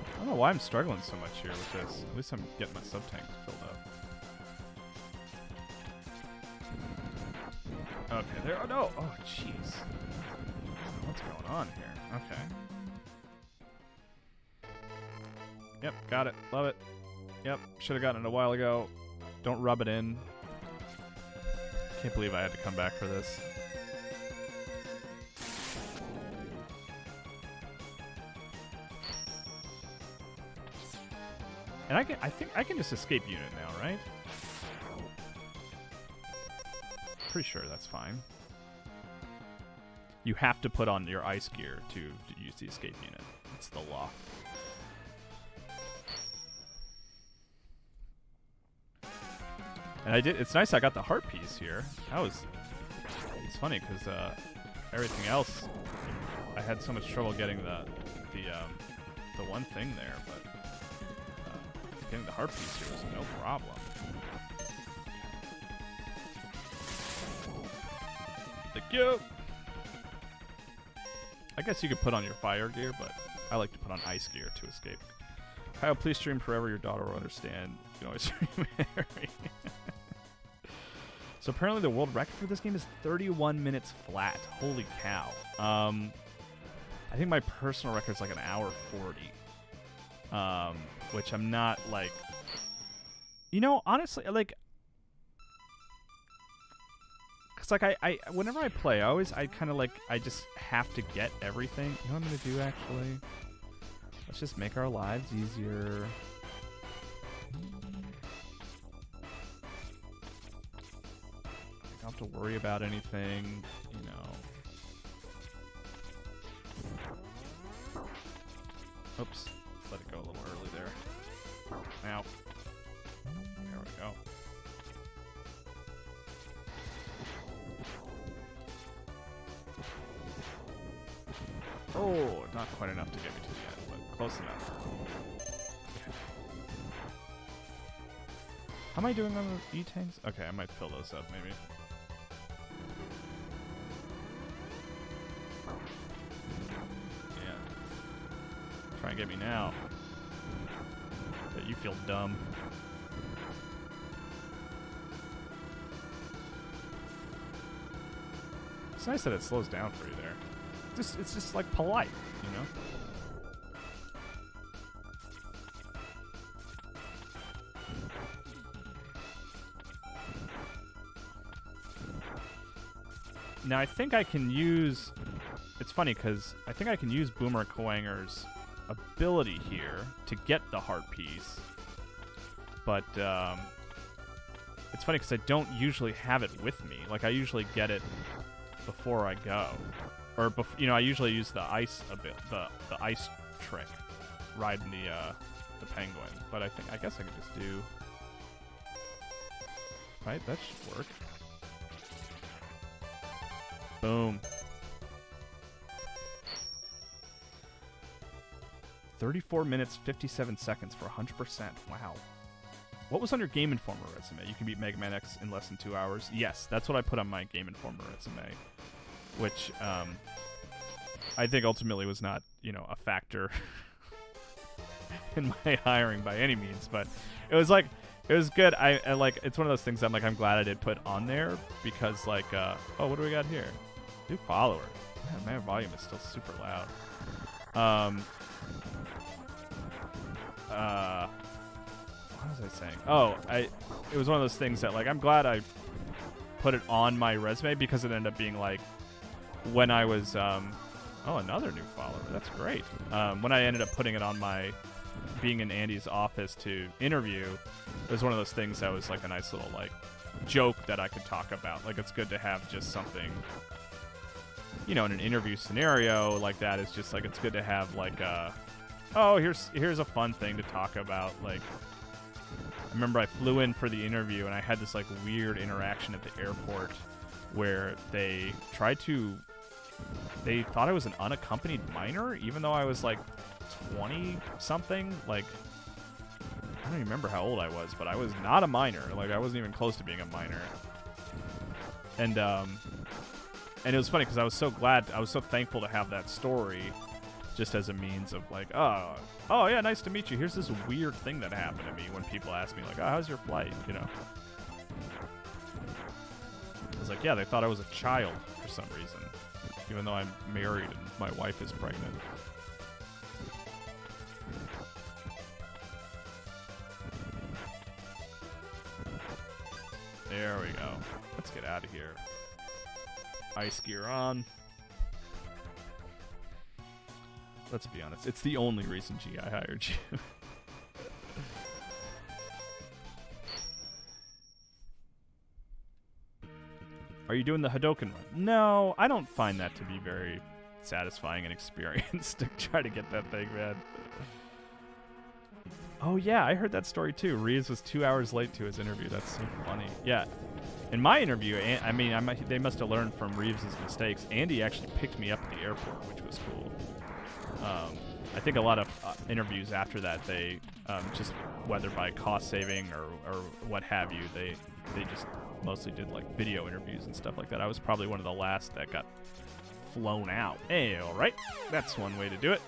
I don't know why I'm struggling so much here with this. At least I'm getting my sub-tank filled up. Okay, there. Oh no! Oh jeez. What's going on here? Okay. Yep, got it. Love it. Yep, should have gotten it a while ago. Don't rub it in. Can't believe I had to come back for this. And I think I can just escape unit now, right? Pretty sure that's fine. You have to put on your ice gear to use the escape unit. It's the law. And I did. It's nice I got the heart piece here. It's funny because everything else, I had so much trouble getting the one thing there, but getting the heart piece here was no problem. Thank you. I guess you could put on your fire gear, but I like to put on ice gear to escape. Kyle, please stream forever. Your daughter will understand. You can always stream Harry. So apparently the world record for this game is 31 minutes flat. Holy cow. I think my personal record is like an hour 40. Which I'm not like... You know, honestly, like... Because like whenever I play, I kind of like, I just have to get everything. You know what I'm going to do actually? Let's just make our lives easier. I don't have to worry about anything, you know. Oops. Let it go a little early there. Now. There we go. Oh, not quite enough to get me to the end, but close enough. Okay. How am I doing on the E-tanks? Okay, I might fill those up, maybe. Yeah. Try and get me now. But you feel dumb. It's nice that it slows down for you there. It's just like polite, you know? Now I think I can use... It's funny because I think I can use Boomer Kuwanger's ability here to get the heart piece. But it's funny because I don't usually have it with me. Like I usually get it before I go. Or, you know, I usually use the ice a bit, the ice trick, riding the penguin. But I guess I could just do, right? That should work. Boom. 34 minutes, 57 seconds for 100%. Wow. What was on your Game Informer resume? You can beat Mega Man X in less than 2 hours. Yes, that's what I put on my Game Informer resume. Which, I think ultimately was not, you know, a factor in my hiring by any means, but it was like, it was good. I like, it's one of those things I'm like, I'm glad I did put on there because like, oh, what do we got here? New follower. Man, my volume is still super loud. What was I saying? Oh, it was one of those things that like, I'm glad I put it on my resume because it ended up being like, when I was, oh, another new follower. That's great. When I ended up putting it on my, being in Andy's office to interview, it was one of those things that was like a nice little like joke that I could talk about. Like it's good to have just something, you know, in an interview scenario like that. It's just like, it's good to have like a, oh, here's a fun thing to talk about. Like, I remember I flew in for the interview and I had this like weird interaction at the airport where they thought I was an unaccompanied minor, even though I was like 20 something. Like, I don't even remember how old I was, but I was not a minor. Like, I wasn't even close to being a minor. And it was funny because I was so glad, I was so thankful to have that story just as a means of like, oh yeah, nice to meet you. Here's this weird thing that happened to me when people ask me like, oh, how's your flight? You know? I was like, yeah, they thought I was a child for some reason, even though I'm married and my wife is pregnant. There we go. Let's get out of here. Ice gear on. Let's be honest, it's the only reason GI hired you. Are you doing the Hadoken run? No, I don't find that to be very satisfying an experience to try to get that thing, man. Oh yeah, I heard that story too. Reeves was 2 hours late to his interview. That's so funny. Yeah. In my interview, I mean, they must have learned from Reeves' mistakes. Andy actually picked me up at the airport, which was cool. I think a lot of interviews after that, they just, whether by cost saving or what have you, they just mostly did like video interviews and stuff like that. I was probably one of the last that got flown out. Hey, all right, that's one way to do it.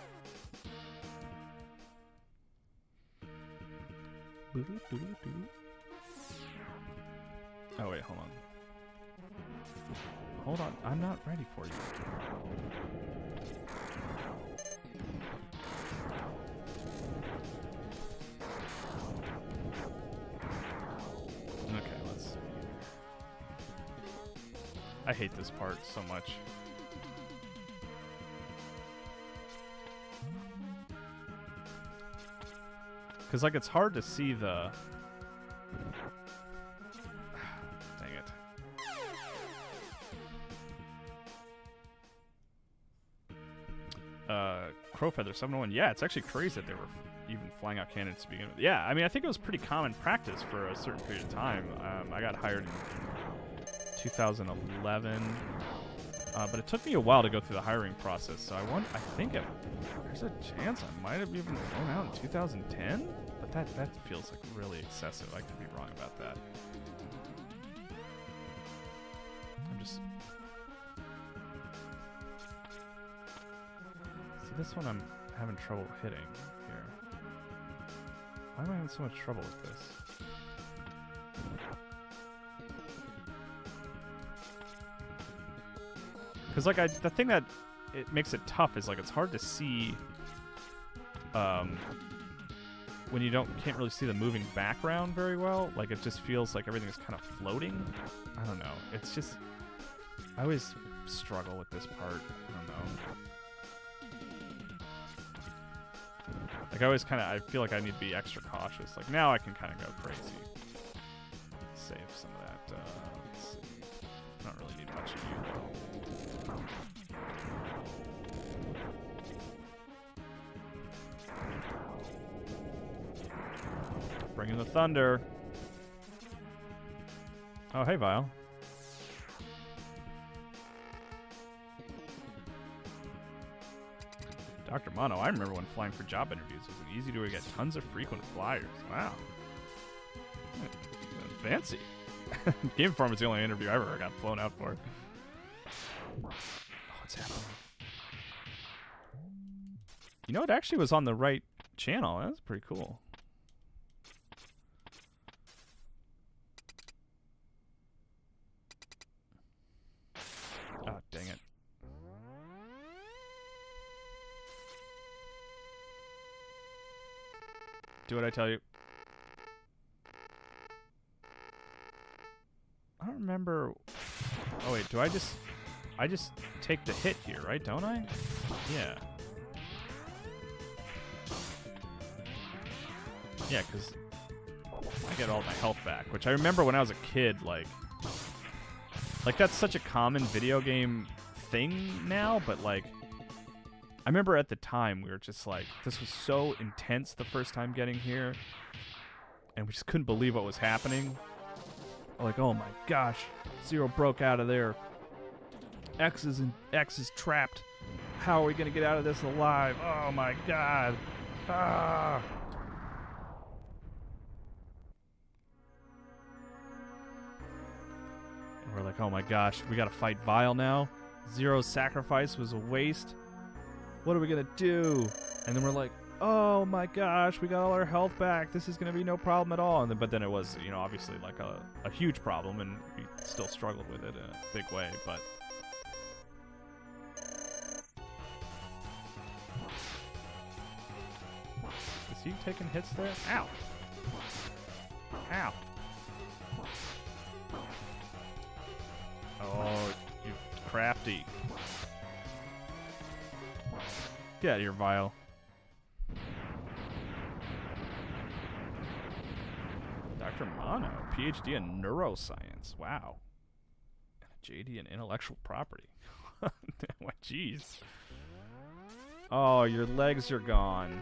Oh wait, hold on. Hold on, I'm not ready for you. Okay, let's see. I hate this part so much. Because, like, it's hard to see the... Dang it. Crowfeather 701. Yeah, it's actually crazy that they were even flying out cannons to begin with. Yeah, I mean, I think it was pretty common practice for a certain period of time. I got hired in 2011, but it took me a while to go through the hiring process. So I think there's a chance I might have even flown out in 2010, but that feels like really excessive. I could be wrong about that. I'm just... See, this one I'm having trouble hitting here. Why am I having so much trouble with this? Because, like, the thing that it makes it tough is, like, it's hard to see when you can't really see the moving background very well. Like, it just feels like everything is kind of floating. I don't know. It's just... I always struggle with this part. I don't know. Like, I feel like I need to be extra cautious. Like, now I can kind of go crazy. Save some of that. Let's see. I don't really need much of you, though. Bring in the thunder. Oh, hey, Vile. Dr. Mono, I remember when flying for job interviews was an easy way to get tons of frequent flyers. Wow. Fancy. Game Informer is the only interview I ever got flown out for. Oh, what's happening? You know, it actually was on the right channel. That's pretty cool. Oh, dang it. Do what I tell you. I don't remember. Oh wait, I just take the hit here, right? Don't I? Yeah. Yeah, because I get all my health back, which I remember when I was a kid, like that's such a common video game thing now, but like I remember at the time we were just like, this was so intense the first time getting here, and we just couldn't believe what was happening. Like, oh my gosh, Zero broke out of there. X is trapped. How are we gonna get out of this alive? Oh my god. Ah. And we're like, oh my gosh, we gotta fight Vile now. Zero's sacrifice was a waste. What are we gonna do? And then we're like, oh my gosh, we got all our health back. This is gonna be no problem at all. But then it was, you know, obviously like a huge problem, and we still struggled with it in a big way. But is he taking hits there? Ow! Ow! Oh, you crafty! Get out of here, Vile. Dr. Mono, PhD in neuroscience. Wow. And a JD in intellectual property. Jeez. Oh, your legs are gone.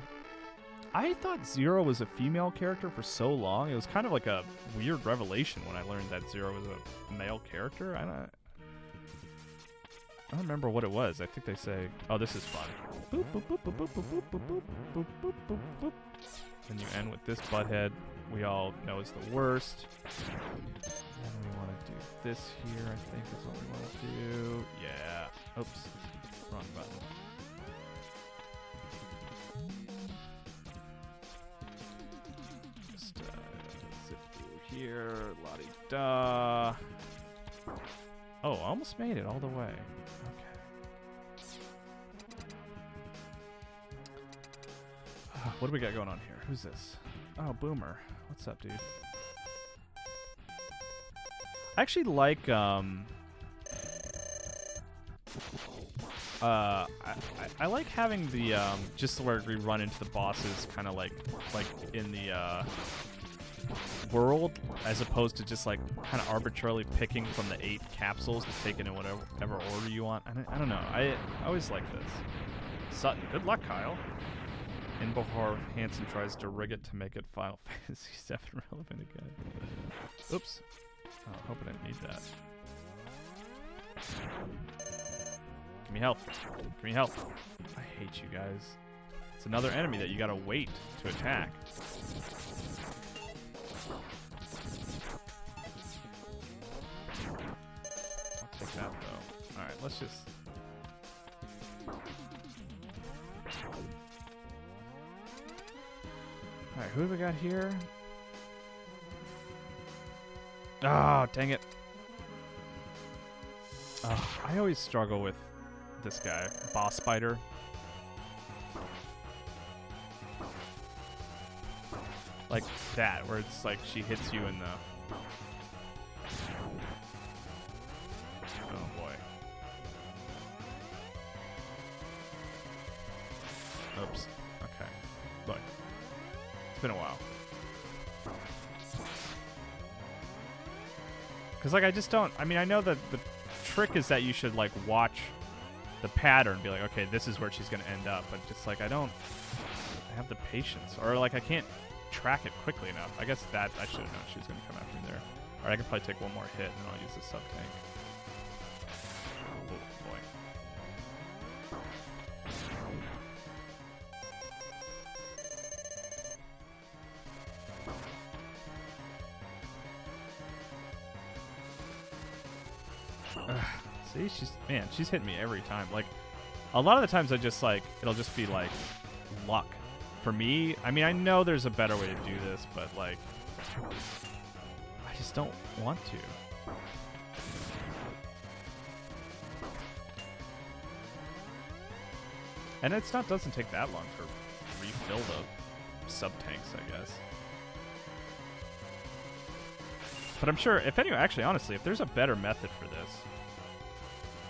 I thought Zero was a female character for so long. It was kind of like a weird revelation when I learned that Zero was a male character. I don't remember what it was. I think they say, oh, this is fun. Boop, boop, boop, boop, boop, boop, boop, boop, boop, boop, boop, boop. And you end with this butthead. We all know is the worst. And we want to do this here, I think is what we want to do. Yeah. Oops. Wrong button. Just zip through here. La-di-da. Oh, almost made it all the way. What do we got going on here? Who's this? Oh, Boomer. What's up, dude? I actually like, I like having the, just where we run into the bosses kind of like in the, world, as opposed to just, like, kind of arbitrarily picking from the 8 capsules to take it in whatever order you want. I don't know. I always like this. Sutton. Good luck, Kyle. In Bahar, Hansen tries to rig it to make it Final Fantasy VII relevant again. Oops. Oh, I hope I didn't need that. Give me health. Give me health. I hate you guys. It's another enemy that you gotta wait to attack. I'll take that though. Alright, let's just... Alright, who have we got here? Ah, oh, dang it. I always struggle with this guy, Boss Spider. Like that, where it's like she hits you in the... Oh boy. Oops. Okay. Look. It's been a while. Because, like, I just don't... I mean, I know that the trick is that you should, like, watch the pattern and be like, okay, this is where she's going to end up. But just, like, I don't have the patience. Or, like, I can't track it quickly enough. I guess that I should have known she was going to come after me there. All right, I can probably take one more hit, and then I'll use the sub-tank. Oh, boy. See, she's hitting me every time. Like, a lot of the times I just, like, it'll just be, like, luck. For me, I mean, I know there's a better way to do this, but, like, I just don't want to. And it's not, doesn't take that long to refill the sub-tanks, I guess. But I'm sure, if anyone, actually, honestly, if there's a better method for this.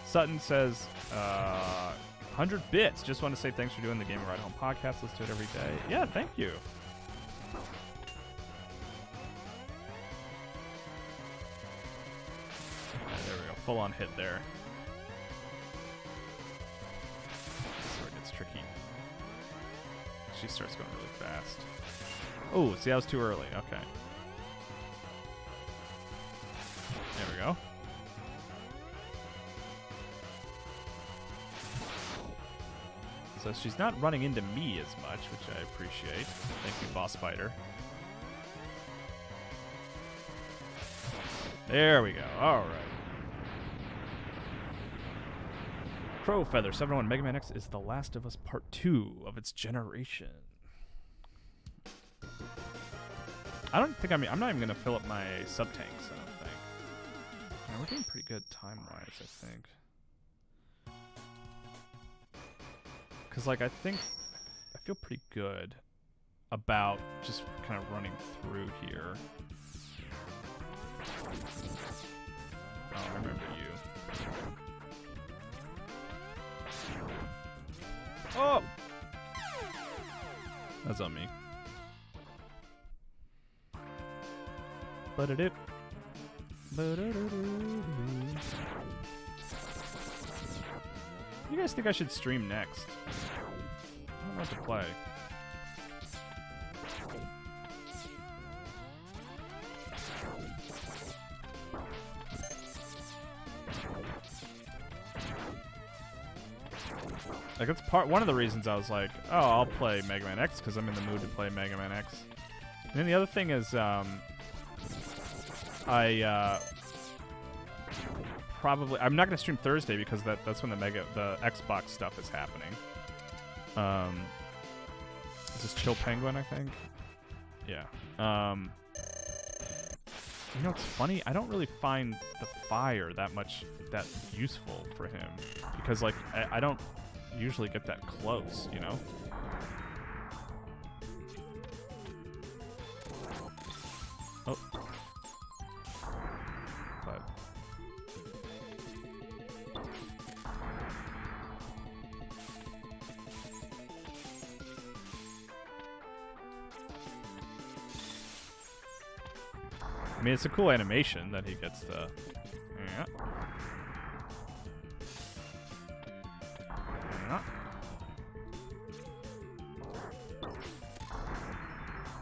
Sutton says, 100 bits. Just want to say thanks for doing the Game Ride Home podcast. Let's do it every day. Yeah, thank you. Right, there we go. Full on hit there. This is where it gets tricky. She starts going really fast. Oh, see, that was too early. Okay. There we go. So she's not running into me as much, which I appreciate. Thank you, Boss Spider. There we go. All right. Crow Feather 701 Mega Man X is The Last of Us Part 2 of its generation. I don't think I'm not even gonna fill up my sub tanks. I don't think. Yeah, we're doing pretty good time-wise, I think. Because, like, I feel pretty good about just kind of running through here. Oh, I remember you. Oh! That's on me. Ba-da-dip. Ba-da-da-da-da. You guys think I should stream next? I don't know what to play. Like, it's one of the reasons I was like, oh, I'll play Mega Man X because I'm in the mood to play Mega Man X. And then the other thing is, I'm not gonna stream Thursday because that's when the Xbox stuff is happening. Is this Chill Penguin, I think? Yeah. You know, it's funny. I don't really find the fire that useful for him because, like, I don't usually get that close, you know? Oh. But I mean, it's a cool animation that he gets the... Yeah. Yeah.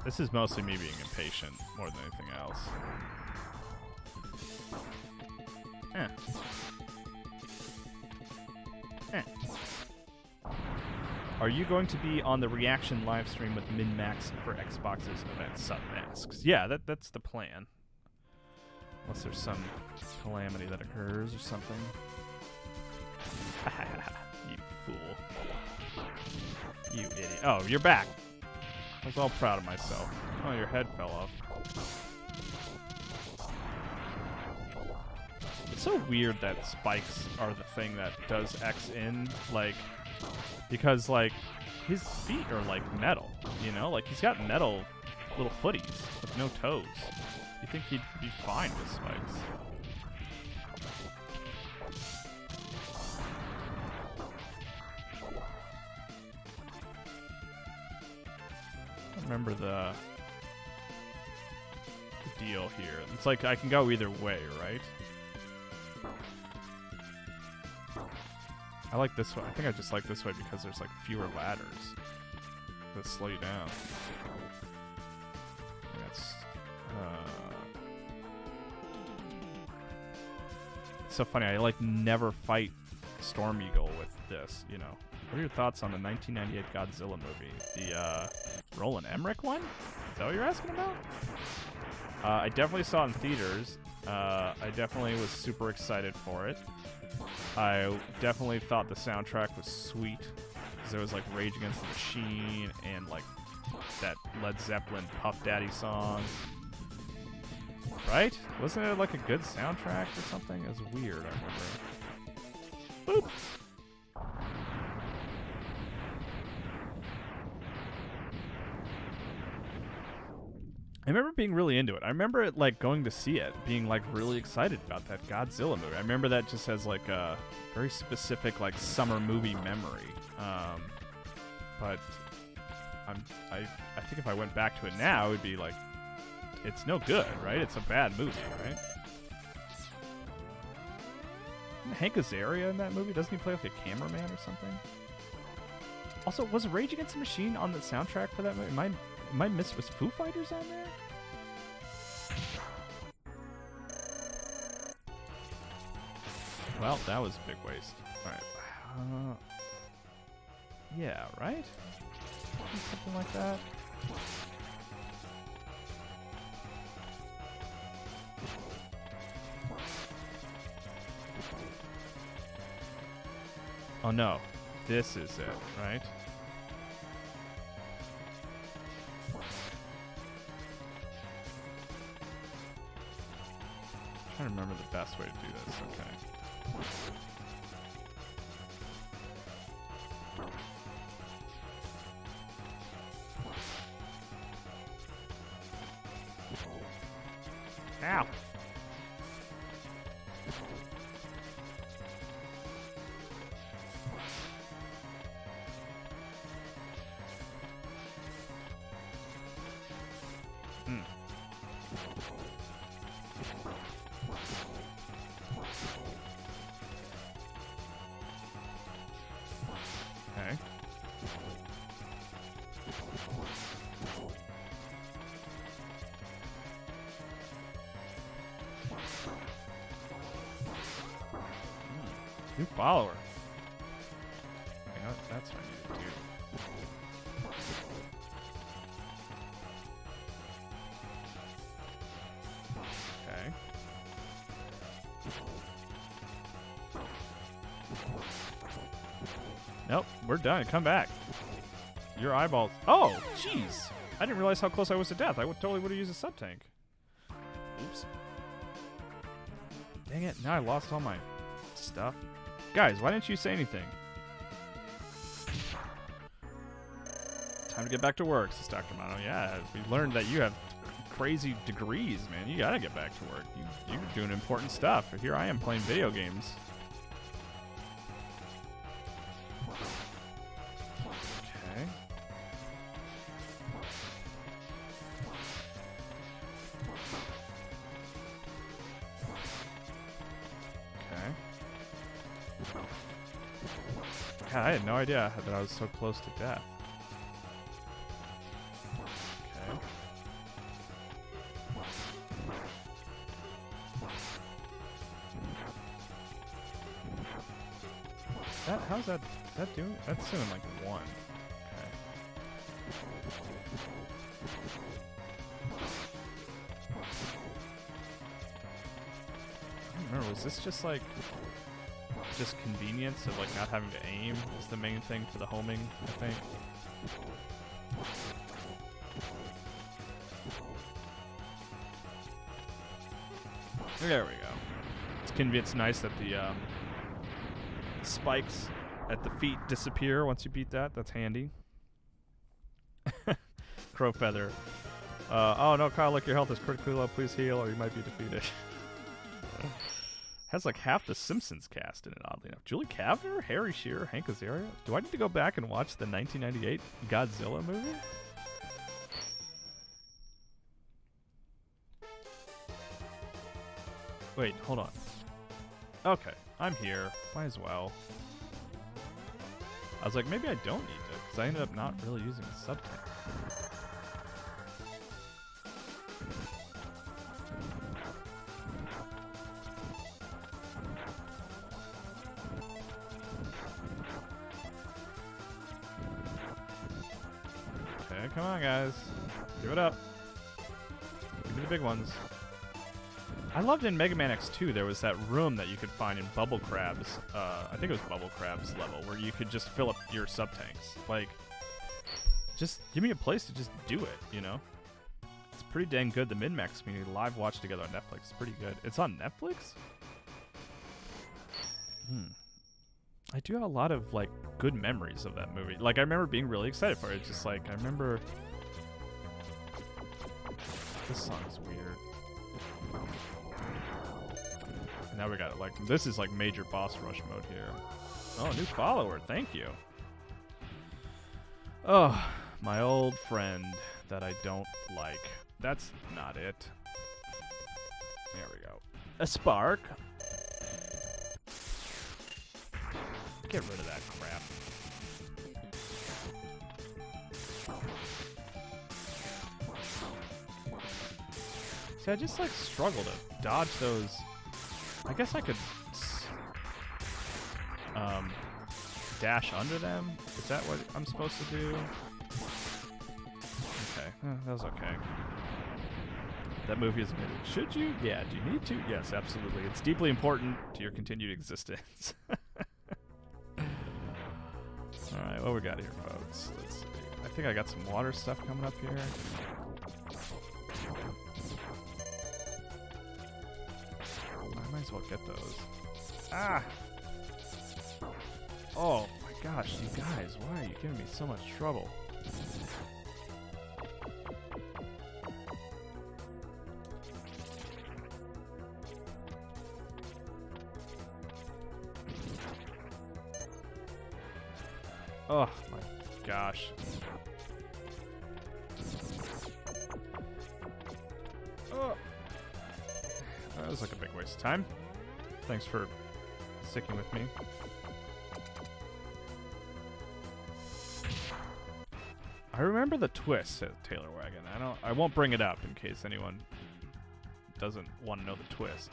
This is mostly me being impatient more than anything else. Are you going to be on the reaction live stream with Min-Max for Xbox's event Submasks? Yeah, that's the plan. Unless there's some calamity that occurs or something. You fool. You idiot. Oh, you're back. I was all proud of myself. Oh, your head fell off. It's so weird that spikes are the thing that does X in, like, because, like, his feet are, like, metal, you know? Like, he's got metal little footies with no toes. You think he'd be fine with spikes. I remember the deal here. It's like I can go either way, right? I like this one. I think I just like this way because there's like fewer ladders that slow you down. That's it's so funny. I like never fight Storm Eagle with this, you know. What are your thoughts on the 1998 Godzilla movie? The Roland Emmerich one? Is that what you're asking about? I definitely saw it in theaters. I definitely was super excited for it. I definitely thought the soundtrack was sweet because there was like Rage Against the Machine and like that Led Zeppelin Puff Daddy song. Right? Wasn't it like a good soundtrack or something? It was weird, I remember. Boop! I remember being really into it. I remember it, like, going to see it, being, like, really excited about that Godzilla movie. I remember that just as, like, a very specific, like, summer movie memory. But I think if I went back to it now, it would be, like, it's no good, right? It's a bad movie, right? Isn't Hank Azaria in that movie? Doesn't he play, like, a cameraman or something? Also, was Rage Against the Machine on the soundtrack for that movie? Am I missed? Was Foo Fighters on there? Well, that was a big waste. Alright. Yeah, right? Something like that. Oh no. This is it, right? I'm trying to remember the best way to do this. Okay. Ow! Okay. New follower. You know, that's what I need to do. Okay. Nope, we're done. Come back. Your eyeballs. Oh, jeez. I didn't realize how close I was to death. I totally would have used a sub-tank. Oops. Dang it. Now I lost all my stuff. Guys, why didn't you say anything? Time to get back to work, says Dr. Mono. Yeah, we learned that you have crazy degrees, man. You gotta get back to work. You're doing important stuff. Here I am playing video games. Okay. Okay. God, I had no idea that I was so close to death. Okay. How's that? Is that doing? That's doing like 1. Okay. I don't remember. Was this just like just convenience of like not having to aim is the main thing for the homing? I think. There we go. It's nice that the spikes at the feet disappear once you beat that. That's handy. Crow feather. Oh no, Kyle, look, your health is critically low. Please heal or you might be defeated. Has like half the Simpsons cast in it, oddly enough. Julie Kavner, Harry Shearer, Hank Azaria. Do I need to go back and watch the 1998 Godzilla movie? Wait, hold on. Okay, I'm here. Might as well. I was like, maybe I don't need to, because I ended up not really using a subtank. Okay, come on, guys. Give it up. Give me the big ones. I loved in Mega Man X2 there was that room that you could find in Bubble Crab's, I think it was Bubble Crab's level, where you could just fill up your sub-tanks. Like, just give me a place to just do it, you know? It's pretty dang good. The Min-Max community live watch together on Netflix. It's pretty good. It's on Netflix? I do have a lot of, like, good memories of that movie. Like, I remember being really excited for it. It's just, like, I remember... This song is weird. Now we got it. Like, this is like major boss rush mode here. Oh, new follower. Thank you. Oh, my old friend that I don't like. That's not it. There we go. A spark. Get rid of that crap. See, I just like struggle to dodge those. I guess I could dash under them. Is that what I'm supposed to do? Okay, that was okay. That movie is amazing. Should you? Yeah. Do you need to? Yes, absolutely. It's deeply important to your continued existence. All right, what we got here, folks? Let's see. I think I got some water stuff coming up here. I might as well get those. Ah! Oh my gosh, you guys, why are you giving me so much trouble? Oh my gosh. Oh. That was like a big waste of time. Thanks for sticking with me. I remember the twist, said Taylor Wagon. I won't bring it up in case anyone doesn't want to know the twist.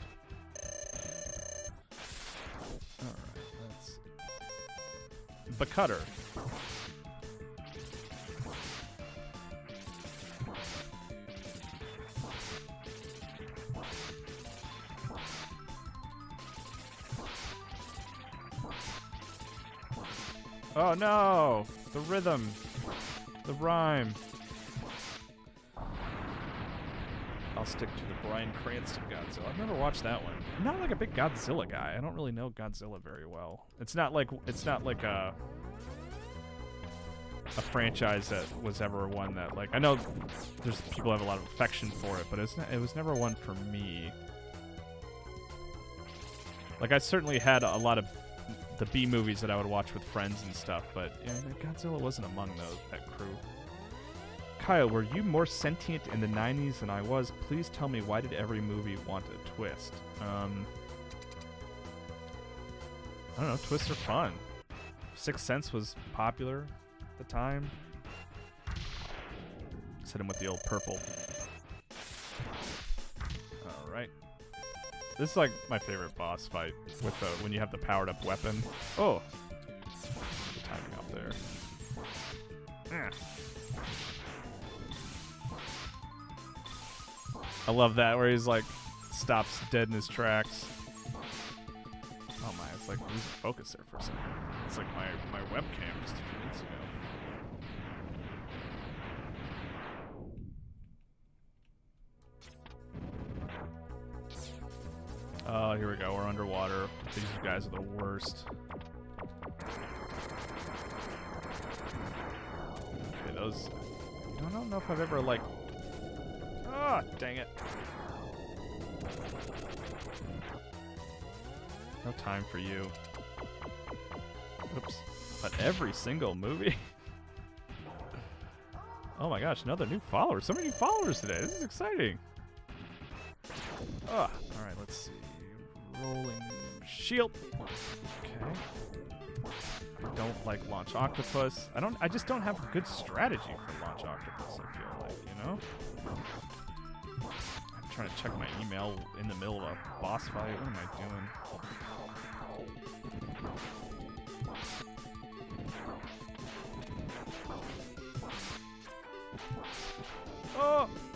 Alright, let's... Bacutter. Oh no! The rhythm! The rhyme! I'll stick to the Bryan Cranston Godzilla. I've never watched that one. I'm not like a big Godzilla guy. I don't really know Godzilla very well. It's not like a franchise that was ever one that, like, I know there's people have a lot of affection for it, but it was never one for me. Like, I certainly had a lot of the B movies that I would watch with friends and stuff, but yeah, Godzilla wasn't among that crew. Kyle, were you more sentient in the 90s than I was? Please tell me, why did every movie want a twist? I don't know, twists are fun. Sixth Sense was popular at the time. Let's hit him with the old purple. Alright. This is like my favorite boss fight with when you have the powered up weapon. Oh, I love that where he's like stops dead in his tracks. Oh my, it's like losing focus there for a second. It's like my webcam just a few minutes ago. Oh, here we go. We're underwater. These guys are the worst. Okay, those... I don't know if I've ever, like... Ah, dang it. No time for you. Oops. But every single movie? Oh my gosh, another new follower. So many new followers today. This is exciting. Ah, alright, let's see. Rolling shield. Okay. I don't like launch octopus. I just don't have a good strategy for launch octopus, I feel like, you know? I'm trying to check my email in the middle of a boss fight. What am I doing?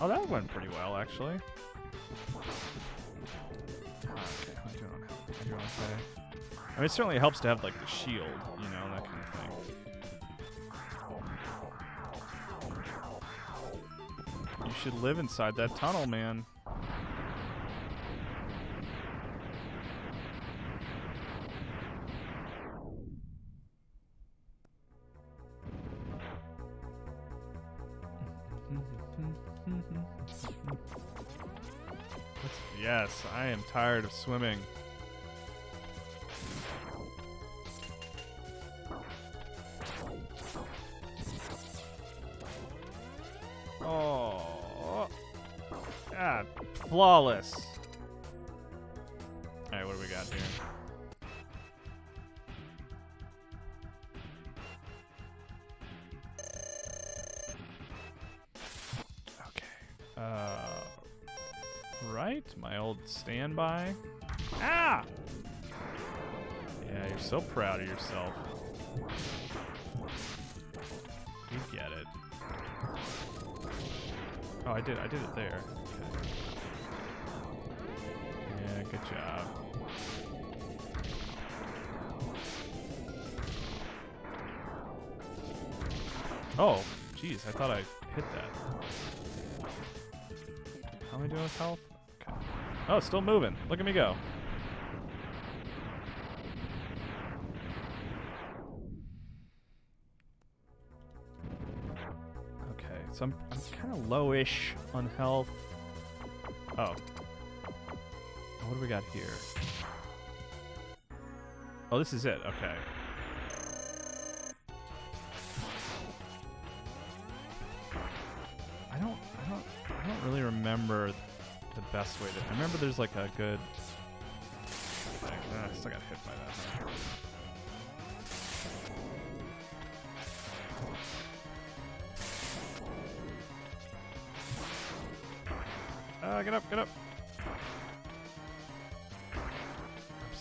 Oh, that went pretty well, actually. Okay, how am I doing on health? Am I doing okay? I mean, it certainly helps to have, like, the shield, you know, that kind of thing. You should live inside that tunnel, man. Yes, I am tired of swimming. Oh, God, flawless. All right, what do we got here? Right, my old standby. Ah! Yeah, you're so proud of yourself. You get it. Oh, I did it there. Okay. Yeah, good job. Oh, jeez, I thought I hit that. How am I doing with health? Okay. Oh, it's still moving. Look at me go. Okay, so I'm kind of lowish on health. Oh. What do we got here? Oh, this is it. Okay. I don't really remember the best way to... I remember there's like a good... I still got hit by that. Get up, get up.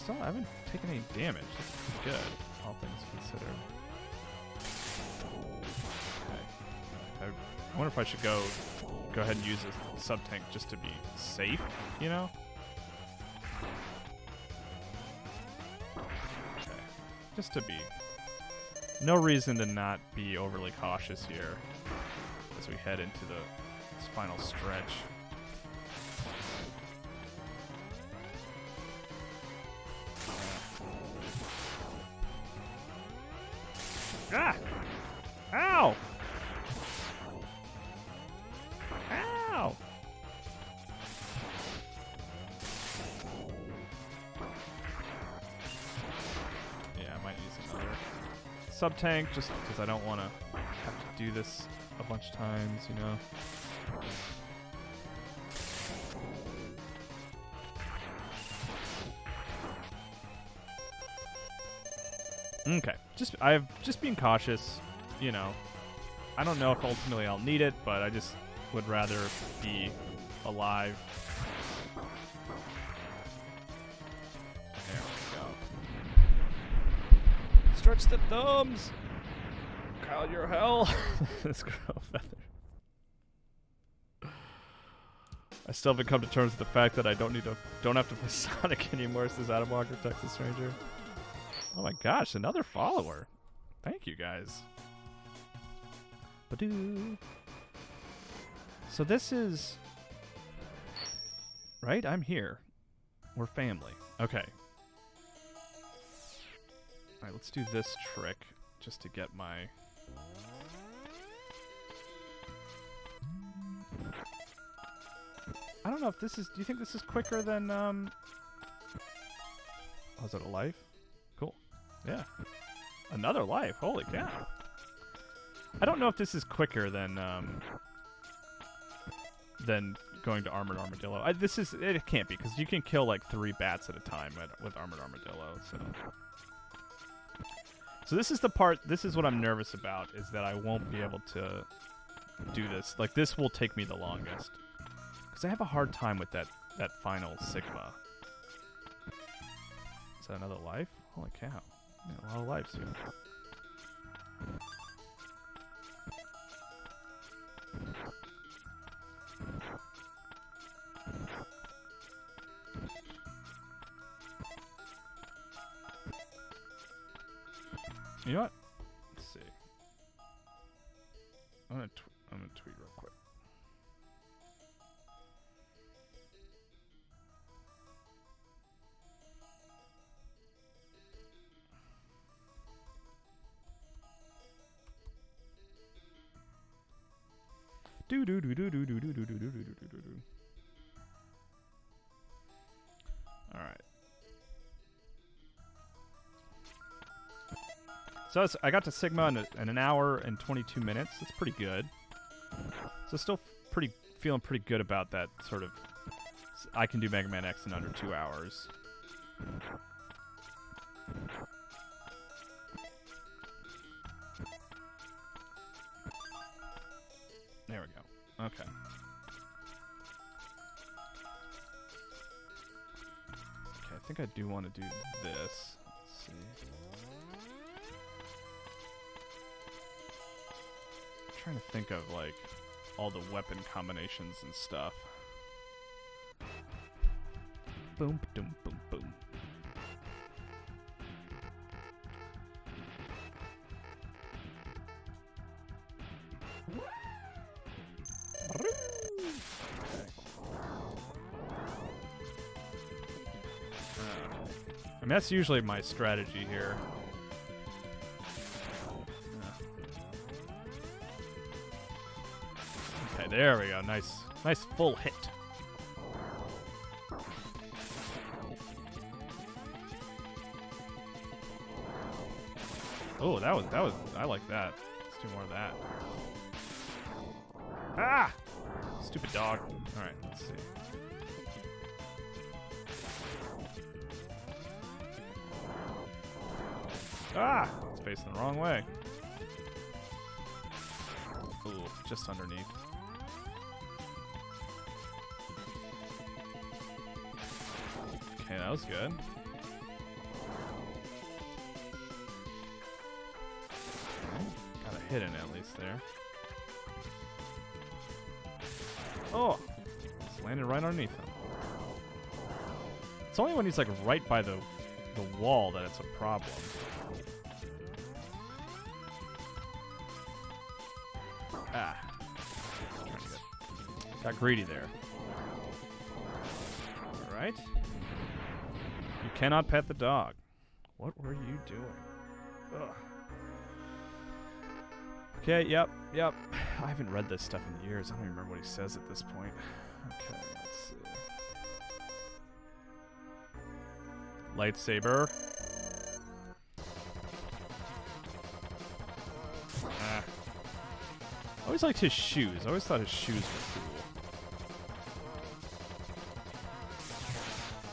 I haven't taken any damage. That's pretty good, all things considered. Okay. I wonder if I should go ahead and use a sub-tank just to be safe, you know? Okay. Just to be... No reason to not be overly cautious here as we head into this final stretch. Ah! Ow! Ow! Yeah, I might use another sub-tank just because I don't want to have to do this a bunch of times, you know? Okay, just being cautious, you know. I don't know if ultimately I'll need it, but I just would rather be alive. There we go. Stretch the thumbs! Kyle, your hell! This girl feather. I still haven't come to terms with the fact that I don't have to play Sonic anymore, says Adam Walker, Texas Ranger. Oh my gosh, another follower. Thank you guys. Badoo. So this is... Right? I'm here. We're family. Okay. Alright, let's do this trick just to get my... I don't know if this is... Do you think this is quicker than... Oh, is that a life? Cool. Yeah. Another life. Holy cow. I don't know if this is quicker than going to Armored Armadillo. It can't be, because you can kill like 3 bats at a time with Armored Armadillo, so this is the part, this is what I'm nervous about, is that I won't be able to do this. Like, this will take me the longest. Because I have a hard time with that final Sigma. Is that another life? Holy cow. Yeah, a lot of lives here. You know what? Let's see. I'm gonna tweet real quick. Do do do do do do do do do do do do do. All right. So I got to Sigma in an hour and 22 minutes. That's pretty good. So still feeling pretty good about that sort of... I can do Mega Man X in under 2 hours. There we go. Okay. Okay, I think I do want to do this. Let's see. Trying to think of like all the weapon combinations and stuff. Boom, boom, boom, boom. I mean, that's usually my strategy here. There we go. Nice full hit. Oh, that was. I like that. Let's do more of that. Ah! Stupid dog. All right, let's see. Ah! It's facing the wrong way. Ooh, just underneath. Okay, that was good. Got a hit in at least there. Oh! It's landed right underneath him. It's only when he's like right by the wall that it's a problem. Ah. Got greedy there. Alright. You cannot pet the dog. What were you doing? Ugh. Okay, yep. I haven't read this stuff in years. I don't even remember what he says at this point. Okay, let's see. Lightsaber. Ah. I always liked his shoes. I always thought his shoes were cool.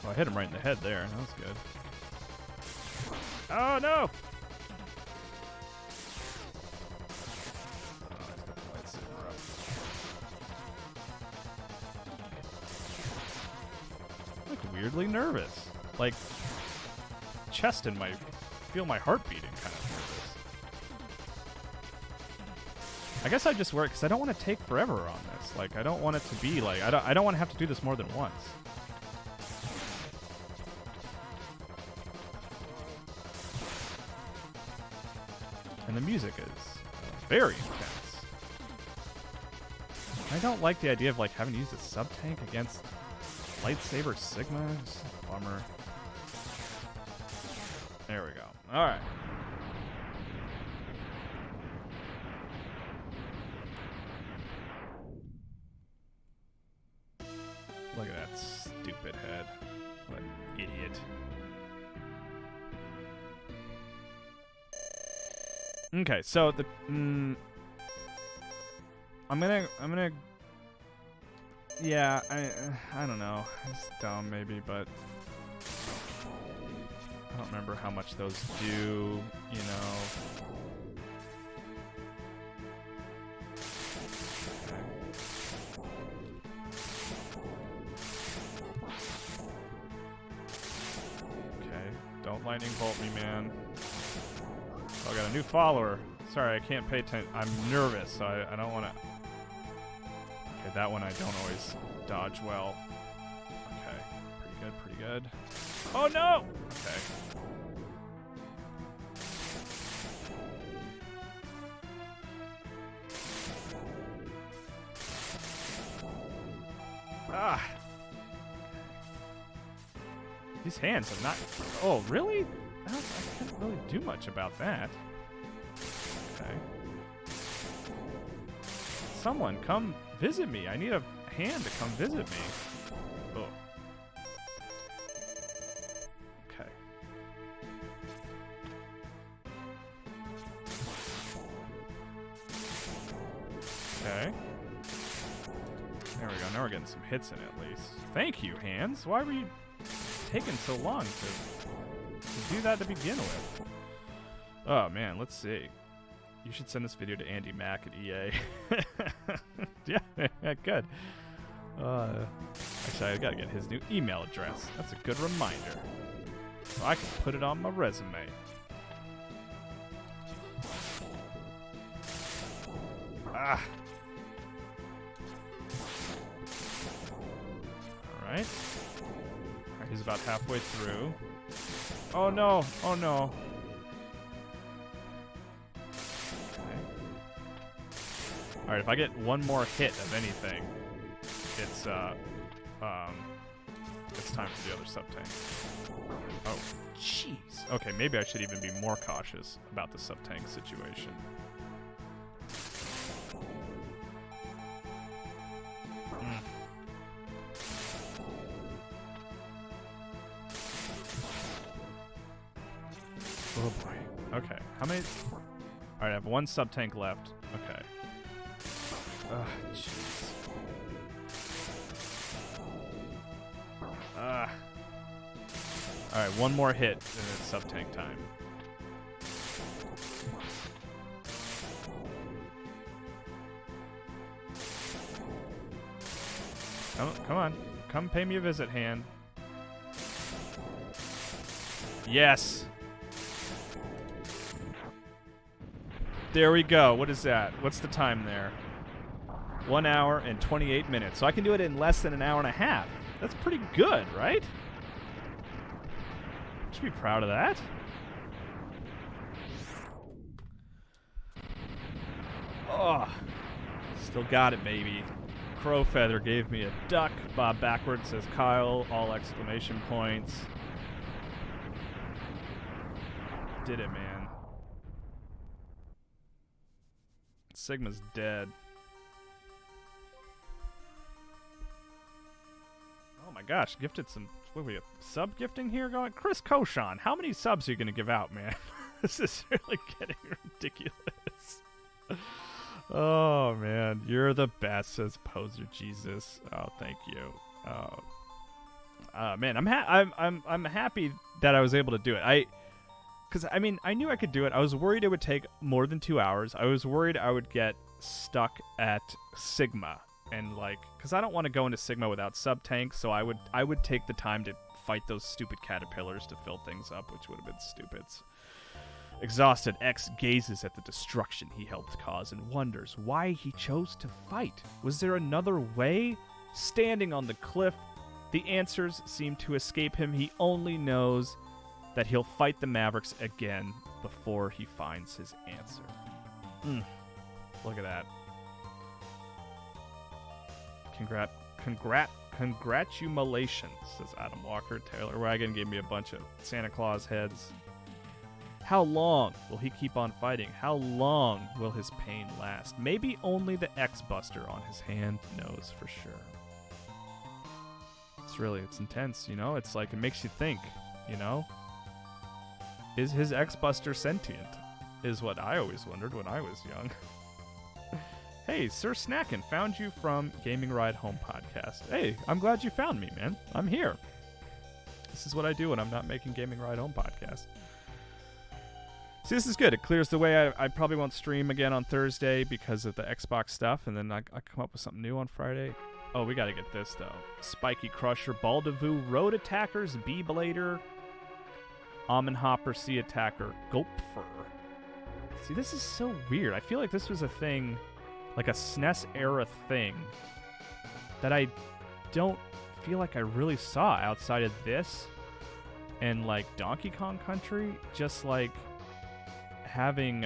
Oh, I hit him right in the head there. That was good. Oh, no! I look weirdly nervous. Like, chest in my... feel my heart beating kind of nervous. I guess I just work because I don't want to take forever on this. Like, I don't want it to be like, I don't want to have to do this more than once. And the music is very intense. I don't like the idea of like having to use a sub-tank against lightsaber Sigma. It's a bummer. There we go. All right. Look at that stupid head. What an idiot. Okay, so the I'm gonna yeah, I don't know. It's dumb maybe, but I don't remember how much those do, you know. Okay, don't lightning bolt me, man. Oh, I got a new follower. Sorry, I can't pay attention. I'm nervous, so I don't want to. Okay, that one I don't always dodge well. Okay, pretty good, pretty good. Oh no! Okay. Ah! These hands are not. Oh, really? I can't really do much about that. Okay. Someone come visit me. I need a hand to come visit me. Oh. Okay. Okay. There we go. Now we're getting some hits in at least. Thank you, hands. Why were you taking so long to do that to begin with? Oh man, let's see. You should send this video to Andy Mack at EA. yeah, good. Actually, I gotta get his new email address. That's a good reminder. So I can put it on my resume. Ah. Alright. Alright, he's about halfway through. Oh no! Oh no! Alright, if I get one more hit of anything, it's time for the other sub-tank. Oh, jeez. Okay, maybe I should even be more cautious about the sub-tank situation. Oh boy. Okay, how many? Alright, I have one sub-tank left. Okay. Ugh, jeez. Alright, one more hit and it's sub-tank time. Come on. Come pay me a visit, hand. Yes! There we go. What is that? What's the time there? 1 hour and 28 minutes. So I can do it in less than an hour and a half. That's pretty good, right? Should be proud of that. Oh, still got it, baby. Crow Feather gave me a duck. Bob Backward says Kyle, all exclamation points. Did it, man. Sigma's dead. Oh my gosh, gifted some. What are we, sub gifting here going? Chris Koshan, how many subs are you going to give out, man? This is really getting ridiculous. Oh man, you're the best, says Poser Jesus. Oh, thank you. Man, I'm happy that I was able to do it. Because I mean, I knew I could do it. I was worried it would take more than 2 hours. I was worried I would get stuck at Sigma. And like, because I don't want to go into Sigma without sub-tank, so I would take the time to fight those stupid caterpillars to fill things up, which would have been stupid. Exhausted, X gazes at the destruction he helped cause and wonders why he chose to fight. Was there another way? Standing on the cliff, the answers seem to escape him. He only knows that he'll fight the Mavericks again before he finds his answer. Look at that. Congratulations, says Adam Walker. Taylor Wagon gave me a bunch of Santa Claus heads. How long will he keep on fighting? How long will his pain last? Maybe only the X-Buster on his hand knows for sure. It's intense, you know? It's like, it makes you think, you know? Is his X-Buster sentient? Is what I always wondered when I was young. Hey, Sir Snackin', found you from Gaming Ride Home podcast. Hey, I'm glad you found me, man. I'm here. This is what I do when I'm not making Gaming Ride Home podcast. See, this is good. It clears the way. I probably won't stream again on Thursday because of the Xbox stuff, and then I come up with something new on Friday. Oh, we got to get this, though. Spiky Crusher, Baldavoo, Road Attackers, Bee-Blader, Almond-Hopper, Sea Attacker, Gulpfer. See, this is so weird. I feel like this was a thing, like a SNES-era thing, that I don't feel like I really saw outside of this and, like, Donkey Kong Country. Just, like, having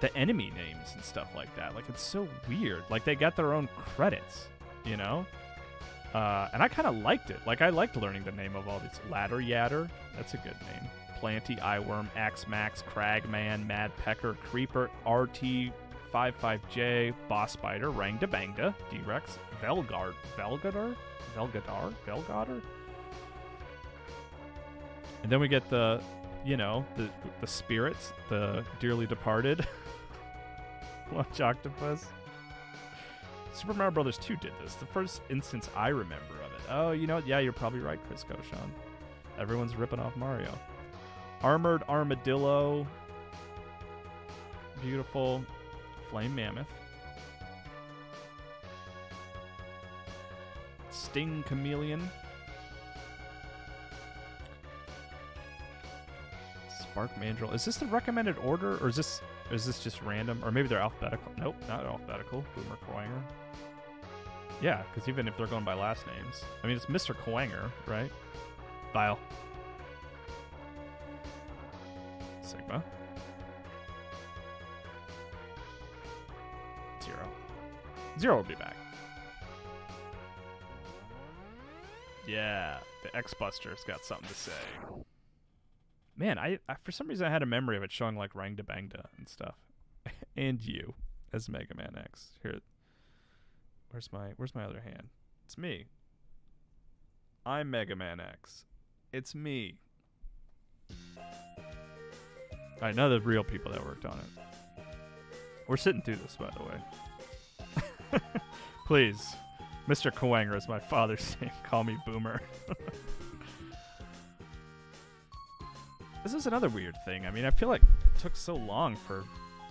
the enemy names and stuff like that. Like, it's so weird. Like, they got their own credits, you know? And I kind of liked it. Like, I liked learning the name of all these. Ladder Yatter, that's a good name. Planty, Eyeworm, Axmax, Cragman, Mad Pecker, Creeper, RT55J, Boss Spider, Rangda Bangda, D-Rex, Velgadar? And then we get the, you know, the spirits, the dearly departed. Lunch Octopus. Super Mario Brothers 2 did this. The first instance I remember of it. Oh, you know what? Yeah, you're probably right, Chris Koshan. Everyone's ripping off Mario. Armored Armadillo. Beautiful. Flame Mammoth. Sting Chameleon. Spark Mandrill. Is this the recommended order, or is this just random? Or maybe they're alphabetical. Nope, not alphabetical. Boomer Quanger. Yeah, because even if they're going by last names. I mean, it's Mr. Quanger, right? Vile. Sigma. Zero will be back. Yeah, the X-Buster's got something to say. Man, I for some reason I had a memory of it showing like Rangda Bangda and stuff. And you as Mega Man X. Here. Where's my other hand? It's me. I'm Mega Man X. It's me. I know the real people that worked on it. We're sitting through this, by the way. Please. Mr. Kawanger is my father's name. Call me Boomer. This is another weird thing. I mean, I feel like it took so long for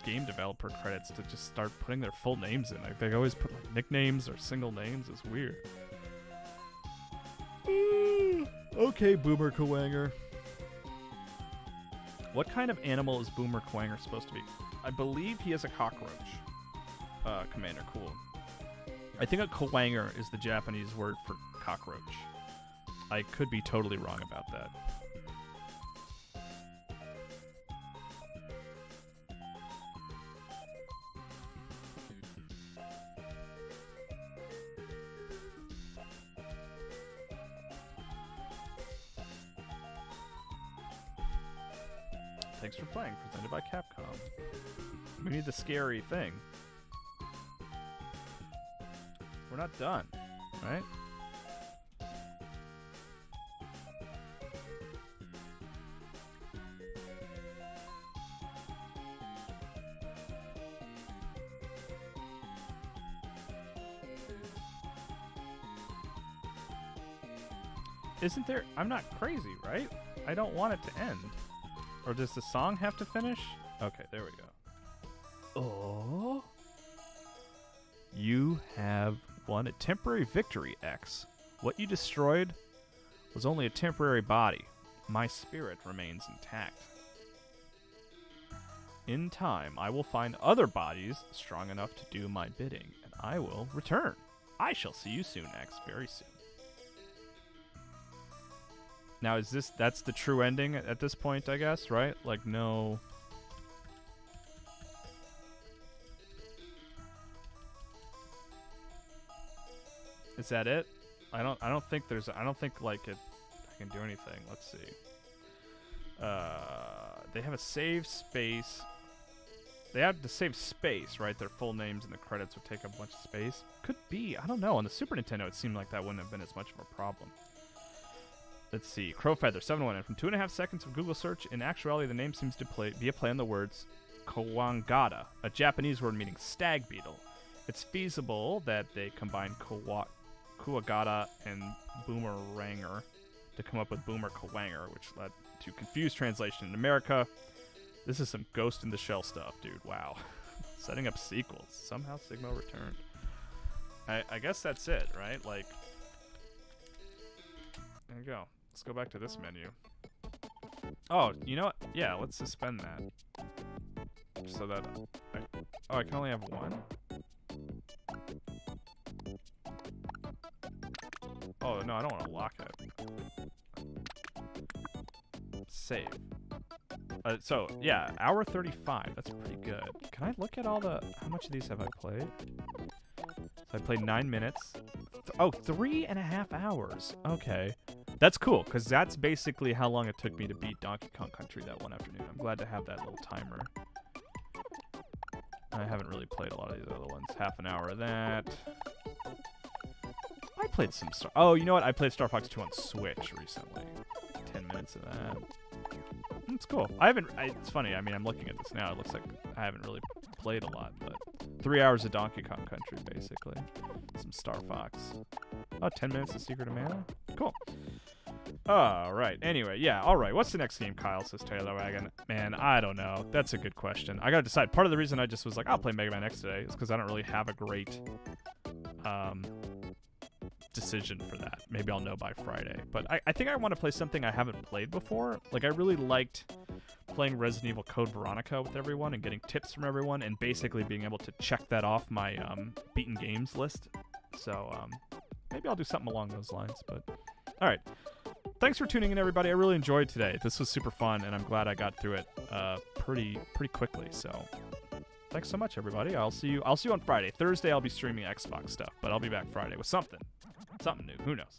game developer credits to just start putting their full names in. Like, they always put like nicknames or single names. It's weird. Okay, Boomer Kawanger. What kind of animal is Boomer Kawanger supposed to be? I believe he is a cockroach. Commander, cool. I think a Kawanger is the Japanese word for cockroach. I could be totally wrong about that. Thanks for playing, presented by Capcom. We need the scary thing. We're not done, right? Isn't there... I'm not crazy, right? I don't want it to end. Or does the song have to finish? Okay, there we go. Oh. You have won a temporary victory, X. What you destroyed was only a temporary body. my spirit remains intact. In time, I will find other bodies strong enough to do my bidding, and I will return. I shall see you soon, X, very soon. Now, that's the true ending at this point, I guess, right? Like, no... Is that it? I don't think like I can do anything. Let's see. They have a save space. They have to save space, right? Their full names and the credits would take up a bunch of space. Could be. I don't know. On the Super Nintendo, it seemed like that wouldn't have been as much of a problem. Let's see. Crowfeather 719. From 2.5 seconds of Google search, in actuality, the name seems to be a play on the words Kawangata, a Japanese word meaning stag beetle. It's feasible that they combine Kuwagata and Boomeranger to come up with Boomer Kawanger, which led to confused translation in America. This is some Ghost in the Shell stuff, dude. Wow. Setting up sequels. Somehow Sigma returned. I guess that's it, right? Like, there you go. Let's go back to this menu. Oh, you know what? Yeah, let's suspend that. So that... I can only have one? Oh, no, I don't want to lock it. Save. So, yeah, hour 35. That's pretty good. Can I look at all the... How much of these have I played? So I played 9 minutes. 3.5 hours. Okay. That's cool, because that's basically how long it took me to beat Donkey Kong Country that one afternoon. I'm glad to have that little timer. I haven't really played a lot of these other ones. Half an hour of that. I played some Star... Oh, you know what? I played Star Fox 2 on Switch recently. 10 minutes of that. It's cool. It's funny. I mean, I'm looking at this now. It looks like I haven't really played a lot, but 3 hours of Donkey Kong Country, basically. Some Star Fox. Oh, 10 minutes of Secret of Mana? Cool. All right. Anyway, yeah. All right. What's the next game, Kyle, says Taylor Wagon? Man, I don't know. That's a good question. I got to decide. Part of the reason I just was like, I'll play Mega Man X today is because I don't really have a great decision for that. Maybe I'll know by Friday. But I think I want to play something I haven't played before. Like, I really liked playing Resident Evil Code Veronica with everyone and getting tips from everyone and basically being able to check that off my beaten games list. So maybe I'll do something along those lines. But all right. Thanks for tuning in, everybody. I really enjoyed today. This was super fun, and I'm glad I got through it pretty quickly. So thanks so much, everybody. I'll see you on Friday. Thursday, I'll be streaming Xbox stuff, but I'll be back Friday with something new. Who knows?